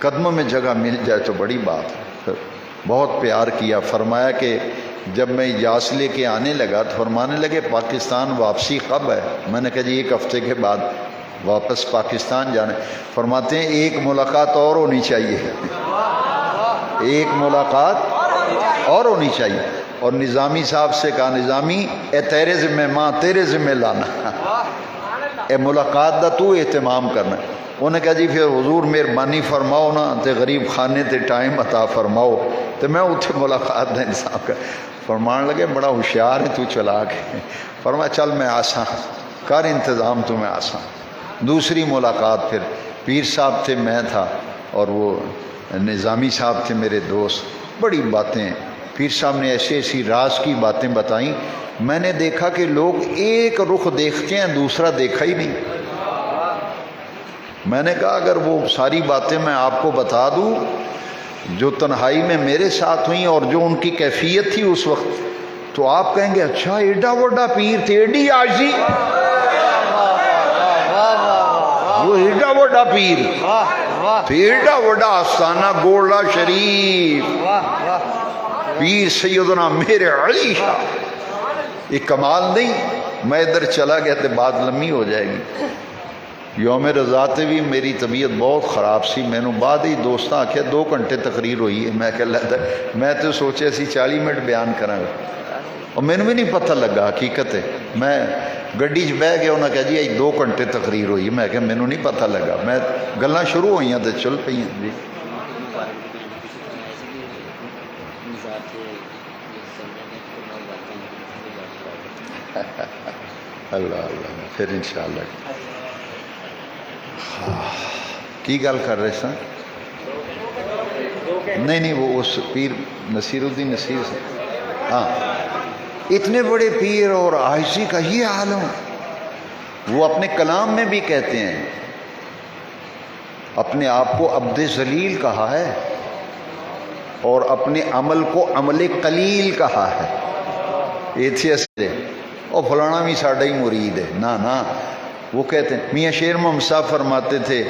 قدموں میں جگہ مل جائے تو بڑی بات ہے۔ بہت پیار کیا۔ فرمایا کہ جب میں اجازت لے کے آنے لگا تو فرمانے لگے پاکستان واپسی کب ہے؟ میں نے کہا جی 1 ہفتے کے بعد واپس پاکستان جانے۔ فرماتے ہیں ایک ملاقات اور ہونی چاہیے، ایک ملاقات اور ہونی چاہیے۔ اور نظامی صاحب سے کہا نظامی اے تیرے ذمہ ماں تیرے ذمہ لانا، اے ملاقات دا تو اہتمام کرنا۔ انہوں نے کہا جی پھر حضور مہربانی فرماؤ نا تے غریب خانے تے ٹائم عطا فرماؤ تو میں اتنے ملاقات دا انسان کر۔ فرمان لگے بڑا ہوشیار ہے تو چلا کے۔ فرمایا چل میں آساں کر انتظام، تو میں آساں۔ دوسری ملاقات پھر پیر صاحب تھے، میں تھا، اور وہ نظامی صاحب تھے میرے دوست۔ بڑی باتیں پیر صاحب نے ایسی ایسی راز کی باتیں بتائیں. میں نے دیکھا کہ لوگ ایک رخ دیکھتے ہیں دوسرا دیکھا ہی نہیں. میں نے کہا اگر وہ ساری باتیں میں آپ کو بتا دوں جو تنہائی میں میرے ساتھ ہوئیں اور جو ان کی کیفیت تھی اس وقت, تو آپ کہیں گے اچھا ایڈا وڈا پیر تھے, ایڈی عاجزی, وہ ایڈا وڈا پیر, ایڈا وڈا آستانہ گولڈا شریف پیر سیدنا میرے علی شاہ. یہ کمال نہیں؟ میں ادھر چلا گیا تو بات لمبی ہو جائے گی. یوم رضا تے بھی میری طبیعت بہت خراب سی. میں نے بعد ہی دوستاں آخیا 2 گھنٹے تقریر ہوئی ہے. میں کہ لگتا میں تو سوچے سی 40 منٹ بیان کرا گا, اور مینو بھی نہیں پتہ لگا. حقیقت ہے میں گڈی چ بہ گیا, انہیں کہا جی 2 گھنٹے تقریر ہوئی. میں کہ مینو نہیں پتہ لگا, میں گلاں شروع ہوئی تو چل پئی ہیں. جی اللہ اللہ, پھر انشاءاللہ. کی گل کر رہے سن؟ نہیں وہ اس پیر نصیر الدین نصیر سے. ہاں, اتنے بڑے پیر اور عاجزی کا یہ عالم. وہ اپنے کلام میں بھی کہتے ہیں, اپنے آپ کو عبد ذلیل کہا ہے اور اپنے عمل کو عمل قلیل کہا ہے. ایتھیسٹ اور فلانا بھی ساڈا ہی مرید ہے. نہ وہ کہتے ہیں, میاں شیر محمد صاحب فرماتے تھے,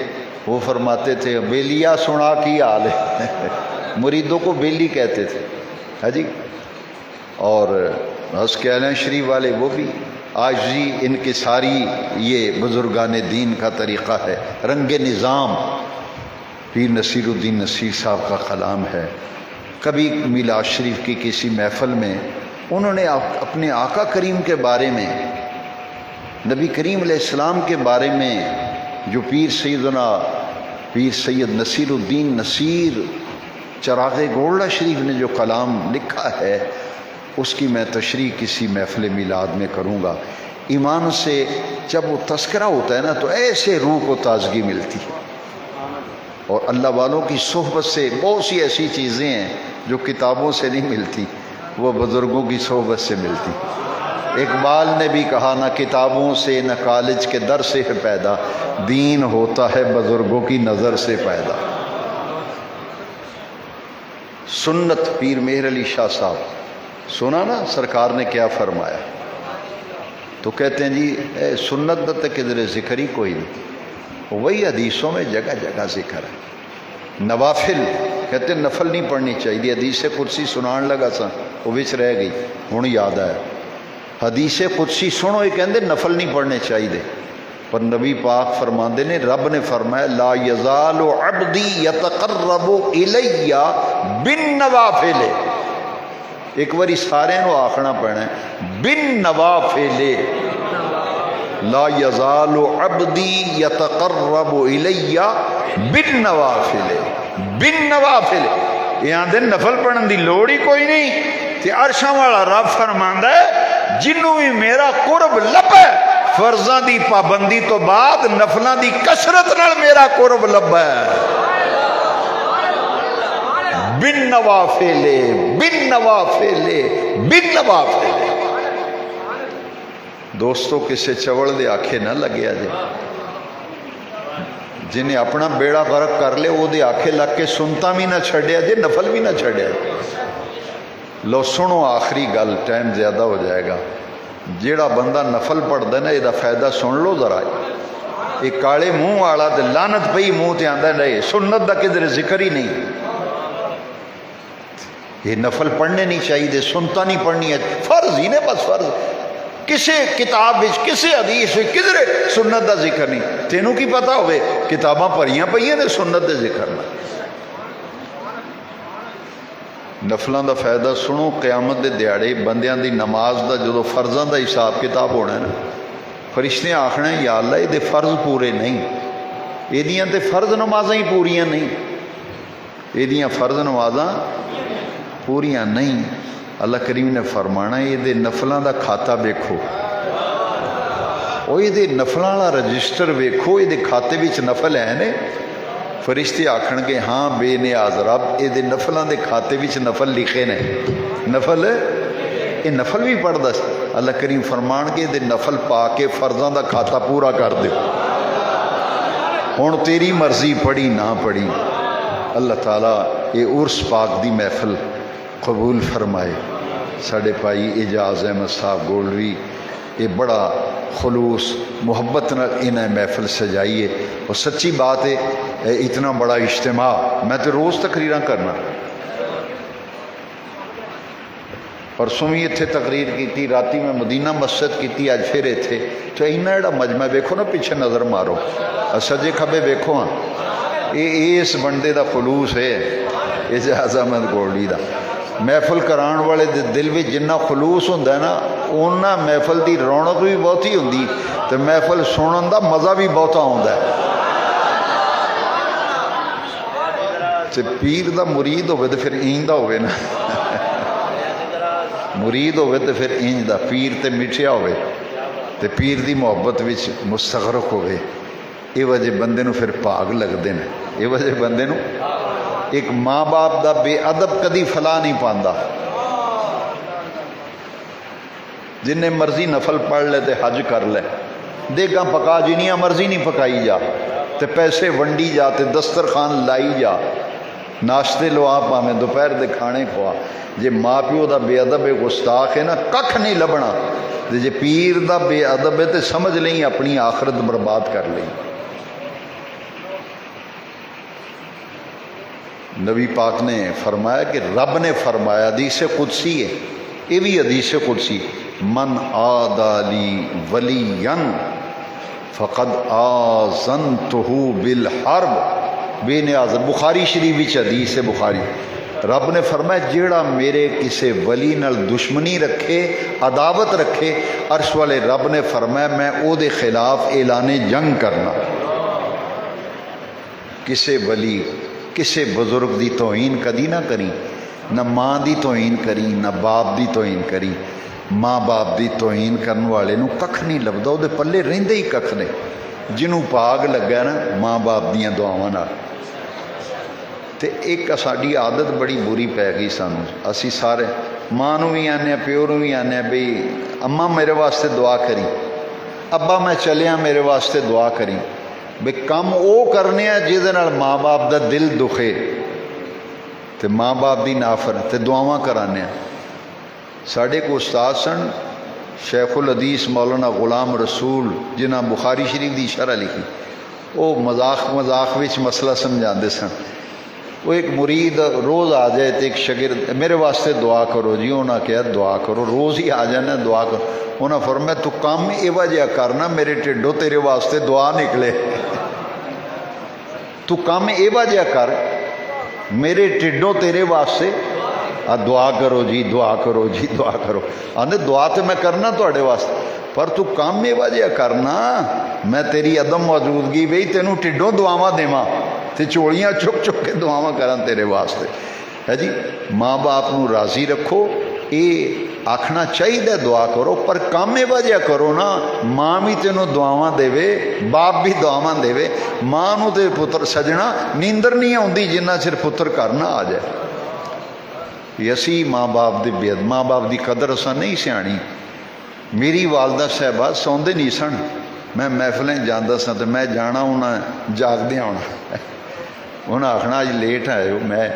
وہ فرماتے تھے بیلیا سنا کی حال ہے. مریدوں کو بیلی کہتے تھے. ہاں جی. اور حس کے علیہ شریف والے وہ بھی عاجزی, ان کے ساری یہ بزرگان دین کا طریقہ ہے. رنگ نظام پیر نصیر الدین نصیر صاحب کا کلام ہے. کبھی میلاد شریف کی کسی محفل میں انہوں نے اپنے آقا کریم کے بارے میں, نبی کریم علیہ السلام کے بارے میں, جو پیر سید نصیر الدین نصیر چراغ گولڈا شریف نے جو کلام لکھا ہے, اس کی میں تشریح کسی محفل میلاد میں کروں گا. ایمان سے جب وہ تذکرہ ہوتا ہے نا تو ایسے روح کو تازگی ملتی ہے. اور اللہ والوں کی صحبت سے بہت سی ایسی چیزیں ہیں جو کتابوں سے نہیں ملتی, وہ بزرگوں کی صحبت سے ملتی. اقبال نے بھی کہا, نہ کتابوں سے نہ کالج کے در سے ہے پیدا, دین ہوتا ہے بزرگوں کی نظر سے پیدا. سنت پیر مہر علی شاہ صاحب, سنا نا سرکار نے کیا فرمایا؟ تو کہتے ہیں جی سنت دت کدھر ذکر ہی کوئی نہیں. وہی حدیثوں میں جگہ جگہ ذکر ہے. نوافل کہتے ہیں نفل نہیں پڑھنی چاہیے. حدیث قدسی سنان لگا سا وہ وچ رہ گئی, ہوں یاد آیا. حدیث قدسی سنو, یہ کہندے نفل نہیں پڑھنے چاہیے. پر نبی پاک فرماندے نے, رب نے فرمایا لا یزال عبدی یتقرب الی بالنوافل. ایک باری سارے نو آخنا پینا ہے بالنوافل. لا یزال عبدی یتقرب الی بالنوافل. بالنوافل یہ آدھے نفل پڑھن دی لوڑ ہی کوئی نہیں. تے عرشاں والا رب فرماندا ہے جنوں بھی میرا قرب لبے فرضاں دی پابندی تو بعد نفلاں دی کثرت نال میرا قرب لبا ہے. بالنوافل بالنوافل بالنوافل. دوستو کسے چوڑ دے آکھے نہ لگیا جے, جنہیں اپنا بیڑا غرق کر لے وہ دے آکھے لگ کے سنتا بھی نہ چھڑیا جے, نفل بھی نہ چھڑیا. لو سنو آخری گل, ٹائم زیادہ ہو جائے گا. جیڑا بندہ نفل پڑھ دے نا یہ فائدہ سن لو ذرا. یہ کالے منہ والا تے لعنت پئی منہ تے آندا رہے, سنت دا کدھر ذکر ہی نہیں. یہ نفل پڑھنے نہیں چاہیے, سنتا نہیں پڑھنی ہے, فرض ہی نے بس فرض. کسے کتاب کسے حدیث کدھر سنت دا ذکر نہیں. تینوں کی پتہ ہوئے کتاباں پڑھیاں پئیاں نے سنت دے ذکر نہ. نفلاں دا فائدہ سنو. قیامت دے دیہڑے بندیاں دی نماز دا جدو فرضاں دا حساب کتاب ہونا ہے نا, فرشتے آخنا ہے یا اللہ یہ فرض پورے نہیں, یہ تے فرض نمازاں ہی پوریاں نہیں, یہ فرض نمازاں پوریاں نہیں. اللہ کریم نے فرمانا یہ نفلاں دا کھاتا ویکھو, وہ یہ نفلاں والا رجسٹر ویکھو, یہ کھاتے وچ نفل ہے نے. فرشتے آخਣگے ہاں بے نیاز رب یہ نفلوں کے کھاتے وچ نفل لکھے نے نفل یہ نفل بھی پڑھتا سی اللہ کریم فرمان کے یہ نفل پا کے فرضاں دا کھاتا پورا کر دے ہن تیری مرضی پڑھی نہ پڑھی اللہ تعالیٰ یہ عرس پاک دی محفل قبول فرمائے ساڈے بھائی اعجاز احمد صاحب گولوی یہ بڑا خلوص محبت نال انہیں محفل سجائی ہے اور سچی بات ہے اتنا بڑا اجتماع میں تو روز تقریراں کرنا پرسوں بھی اتنے تقریر کی راتی میں مدینہ مسجد کی اج پھر اتنے تو اینا جڑا مجمع ویکھو نا پیچھے نظر مارو سجے کھبے ویکھو ہاں یہ اس بندے دا خلوص ہے اعجاز احمد گولوی دا محفل کران والے دے دل میں جنہ خلوص ہوندا ہے نا اونا محفل دی رونق بھی بہتی ہوندی تے محفل سنن دا مزہ بھی بہتا ہوندا ہے تے پیر دا مرید ہوئے تے پھر اینج دا ہوئے نا مرید ہوئے تے پھر اینج دا پیر تے مٹھیا ہوئے تے پیر دی محبت وچ مستغرق ہوئے یہ وجہ بندے نو پھر پاگ لگدے نے یہ وجہ بندے نو ایک ماں باپ دا بے ادب کدی فلا نہیں پاندا جن نے مرضی نفل پڑھ لے تے حج کر لے دیگاں پکا جنیاں مرضی نہیں پکائی جا تے پیسے ونڈی جا تے دسترخوان لائی جا ناشتے لوا پاویں دوپہر دے کھانے کھوا جے ماں پیو دا بے ادب ہے گستاخ ہے نا ککھ نہیں لبنا تے جے پیر دا بے ادب ہے تے سمجھ لیں اپنی آخرت برباد کر لیں نبی پاک نے فرمایا کہ رب نے فرمایا حدیث قدسی ہے یہ بھی حدیث قدسی من آدالی ولی فقد آذنتہ بالحرب بے نیاز بخاری شریف وچ حدیث ہے بخاری رب نے فرمایا جیڑا میرے کسے ولی نال دشمنی رکھے عداوت رکھے عرش والے رب نے فرمایا میں او دے خلاف اعلان جنگ کرنا کسے ولی کسے بزرگ دی توہین کدی نہ کری نہ ماں دی توہین کری نہ باپ دی توہین کری ماں باپ دی توہین کرنے والے نو ککھ نہیں لبدا او دے پلے رہندے ہی ککھ نے جنوں پاگ لگا نا ماں باپ دیاں دعاواں نال تے ایک ساڈی عادت بڑی بری پی گئی سانوں اسی سارے ماں نو بھی آنے پیو نو بھی آنے بھئی اماں میرے واسطے دعا کری ابا میں چلیا میرے واسطے دعا کری بے کم او کرنے جہدے نال ماں باپ دا دل دکھے تے ماں باپ دی نافر تے دعاواں کرانے ساڈے کو استاد سن شیخ الحدیث مولانا غلام رسول جنہاں بخاری شریف دی شرح لکھی وہ مذاق وچ مسئلہ سمجھاندے سن وہ ایک مرید روز آ جائے تو ایک شاگرد میرے واسطے دعا کرو جی انہاں کہا دعا کرو روز ہی آ جانا دعا کرو انہاں فرمایا تو کام ایوہ جہا کرنا میرے ٹھڈوں تیرے واسطے دعا نکلے تو کام ایوہ جہا کر میرے ٹھڈوں تیرے واسطے دعا کرو جی دعا کرو جی دعا کرو آندے دعا تو میں کرنا تواڈے واسطے پر تو کام ایوہ جہا کرنا میں تیری عدم موجودگی بھئی تینوں ٹھڈوں دعاواں دیواں تے چوڑیاں چک چک کے دعاواں کرن تیرے واسطے ہے جی ماں باپ نو راضی رکھو یہ آکھنا چاہیے دعا کرو پر کام وجہ کرو نا ماں بھی تینوں دعاواں دے باپ بھی دعاواں دے ماں نو تے پتر سجنا نیندر نہیں آتی جنہ چر پتر گھر نہ آ جائے اسی ماں باپ دے بے ماں باپ دی قدر اساں نہیں سیانی میری والدہ صاحبہ سوندے نہیں سن میں محفلیں جانا سا تو میں جانا انہیں جاگدے آنا انہیں آخنا اج لیٹ آئے ہو میں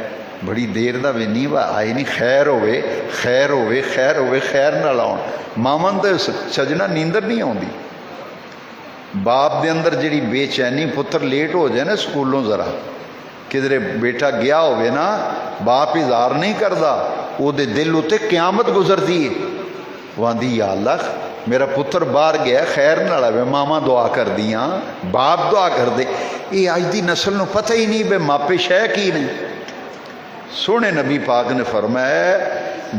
بڑی دیر دا بھی نہیں آئی نہیں خیر ہوئے خیر ہوئے خیر ہوئے خیر نہ لاؤ ماواں تے سجنا نیندر نہیں آتی باپ دے اندر جڑی بے چینی پتر لیٹ ہو جائے نا سکولوں ذرا کدھر بیٹا گیا ہوئے نا باپ اظہار نہیں کرتا وہ دے دل اتے قیامت گزرتی ہے وہ آندھی یا اللہ میرا پتر باہر گیا خیر نہ لے ماما دعا کر دیاں باپ دعا کر دے یہ اج دی نسل نو پتہ ہی نہیں بے ماپے شے کی نہیں سونے نبی پاک نے فرمایا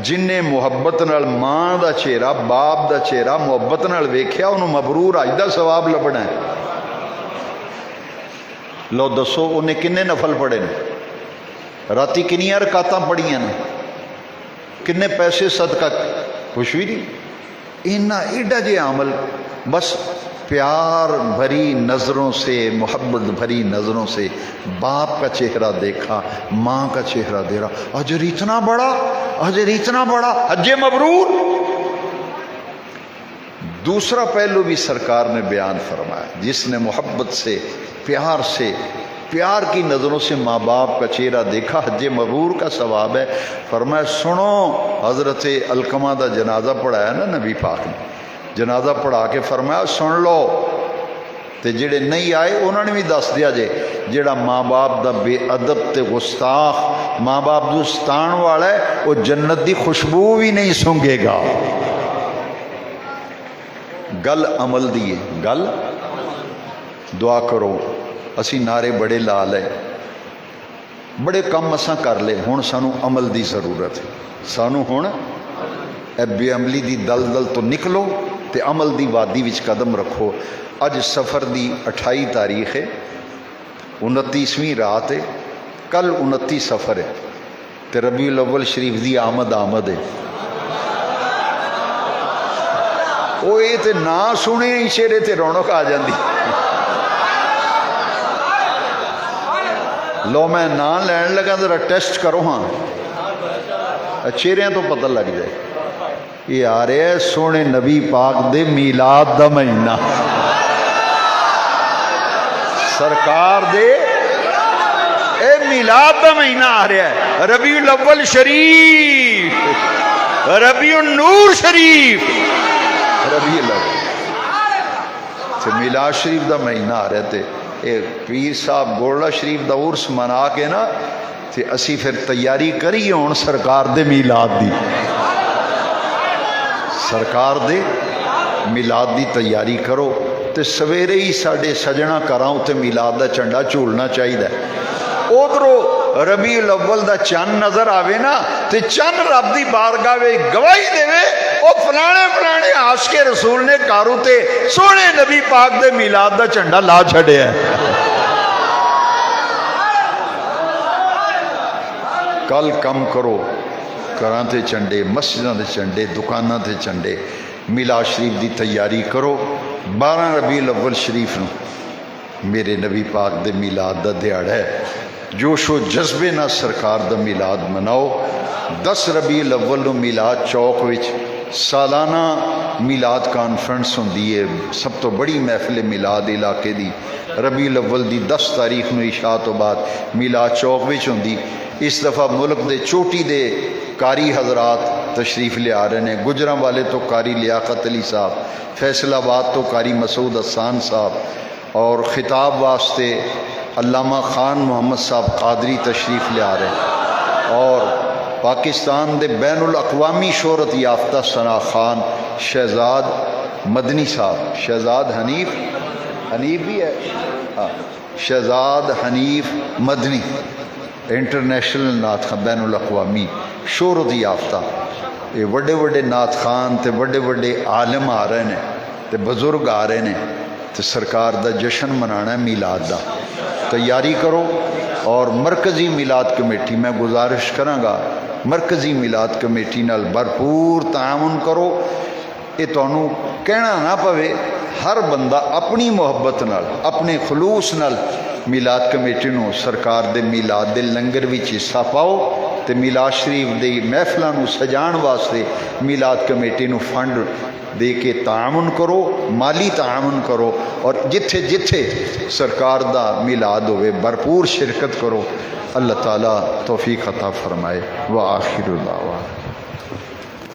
جن نے محبت نال ماں دا چہرہ باپ دا چہرہ محبت نال ویکھیا انہوں مبرور اج دا ثواب لبنا ہے لو دسو انہیں کنے نفل پڑھے نے راتی کنیاں رکعتاں پڑھیاں نے کنے پیسے صدقہ کچھ بھی نہیں اینا ایڈا جے عمل بس پیار بھری نظروں سے، محبت بھری نظروں سے باپ کا چہرہ دیکھا، ماں کا چہرہ دے رہا، اجر اتنا بڑا، اجر اتنا بڑا، حج مبرور۔ دوسرا پہلو بھی سرکار نے بیان فرمایا، جس نے محبت سے، پیار کی نظروں سے ماں باپ کا چہرہ دیکھا، حج مبرور کا ثواب ہے۔ فرمایا سنو، حضرت علقمہ دا جنازہ پڑھایا نا نبی پاک نے، جنازہ پڑھا کے فرمایا سن لو، تے جڑے نہیں آئے انہوں نے بھی دس دیا جے، جڑا ماں باپ دا بے ادب تے گستاخ، ماں باپ دو ستان والا ہے، وہ جنت دی خوشبو بھی نہیں سونگے گا۔ گل عمل دیے، گل دعا کرو، اسی نعرے بڑے لا لے، بڑے کم اساں کر لے، ہن سانو عمل دی ضرورت ہے، سانو ہن اے بے عملی دی دلدل تو نکلو تے عمل دی وادی وچ قدم رکھو۔ اج سفر دی 28 تاریخ ہے، 29ویں رات ہے، کل 29 سفر ہے تے ربیع الاول شریف دی آمد ہے۔ وہ یہ تے نہ سنے چہرے تے رونق آ جاندی۔ لو میں نہ لین لگا ذرا ٹیسٹ کرو، ہاں چہرے تو پتہ لگ جائے۔ یہ آ رہے ہے سونے نبی پاک دے میلاد دا مہینہ، سرکار دے اے میلاد دا مہینہ آ رہا ہے، ربیع الاول شریف، ربیع النور شریف، ربیع الاول تے میلاد شریف دا مہینہ آ رہا تے اے پیر صاحب گولڑا شریف دا عرس منا کے نا تے اسی پھر تیاری کریے ہن سرکار دے میلاد دی، سرکار دے میلاد دی تیاری کرو تے سویرے ہی ساڈے سجنا گھراں تے میلاد دا جھنڈا جھولنا چاہیے۔ ادھروں ربیع الاول دا چند نظر آوے نا تے چند رب دی بارگاہ وچ گواہی دے او فلانے عاشق رسول نے کارو تے سونے نبی پاک دے میلاد دا جھنڈا لا چھڑیا ہے۔ کل کم کرو، گھراں تے جھنڈے، مسجداں تے جھنڈے، دکاناں تے جھنڈے، میلاد شریف دی تیاری کرو۔ 12 ربیع الاول شریف نو میرے نبی پاک دے میلاد دا دیہڑا ہے، جوش و جذبے نہ سرکار دا میلاد مناؤ۔ 10 ربیع الاول نو میلاد چوک وچ سالانہ میلاد کانفرنس ہوندی ہے، سب تو بڑی محفل میلاد علاقے دی ربیع الاول دی 10 تاریخ نو عشاء تو بعد میلاد چوک وچ ہوندی۔ اس دفعہ ملک دے چوٹی دے قاری حضرات تشریف لے آ رہے ہیں، گجراں والے تو قاری لیاقت علی صاحب، فیصل آباد تو قاری مسعود حسان صاحب، اور خطاب واسطے علامہ خان محمد صاحب قادری تشریف لے آ رہے ہیں، اور پاکستان دے بین الاقوامی شہرت یافتہ ثنا خان شہزاد مدنی صاحب، شہزاد حنیف بھی ہے، شہزاد حنیف مدنی انٹرنیشنل نعت خان، بین الاقوامی شہرت یافتہ، یہ بڑے بڑے نعت خان تے بڑے بڑے عالم آ رہے ہیں تے بزرگ آ رہے ہیں تے سرکار دا جشن منانا ہے میلاد دا، تیاری کرو۔ اور مرکزی میلاد کمیٹی میں گزارش کراں گا، مرکزی میلاد کمیٹی نال بھرپور تعاون کرو۔ یہ تانوں کہنا نہ پوے، ہر بندہ اپنی محبت نال، اپنے خلوص نال میلاد کمیٹی نو سرکار دے میلاد دے لنگر وچ حصہ پاؤ تے میلاد شریف دی محفلاں نو سجان واسطے میلاد کمیٹی نو فنڈ دے کے تعاون کرو، مالی تعاون کرو، اور جتھے جتھے سرکار دا میلاد ہوئے بھرپور شرکت کرو۔ اللہ تعالیٰ توفیق عطا فرمائے۔ وآخر دعوانا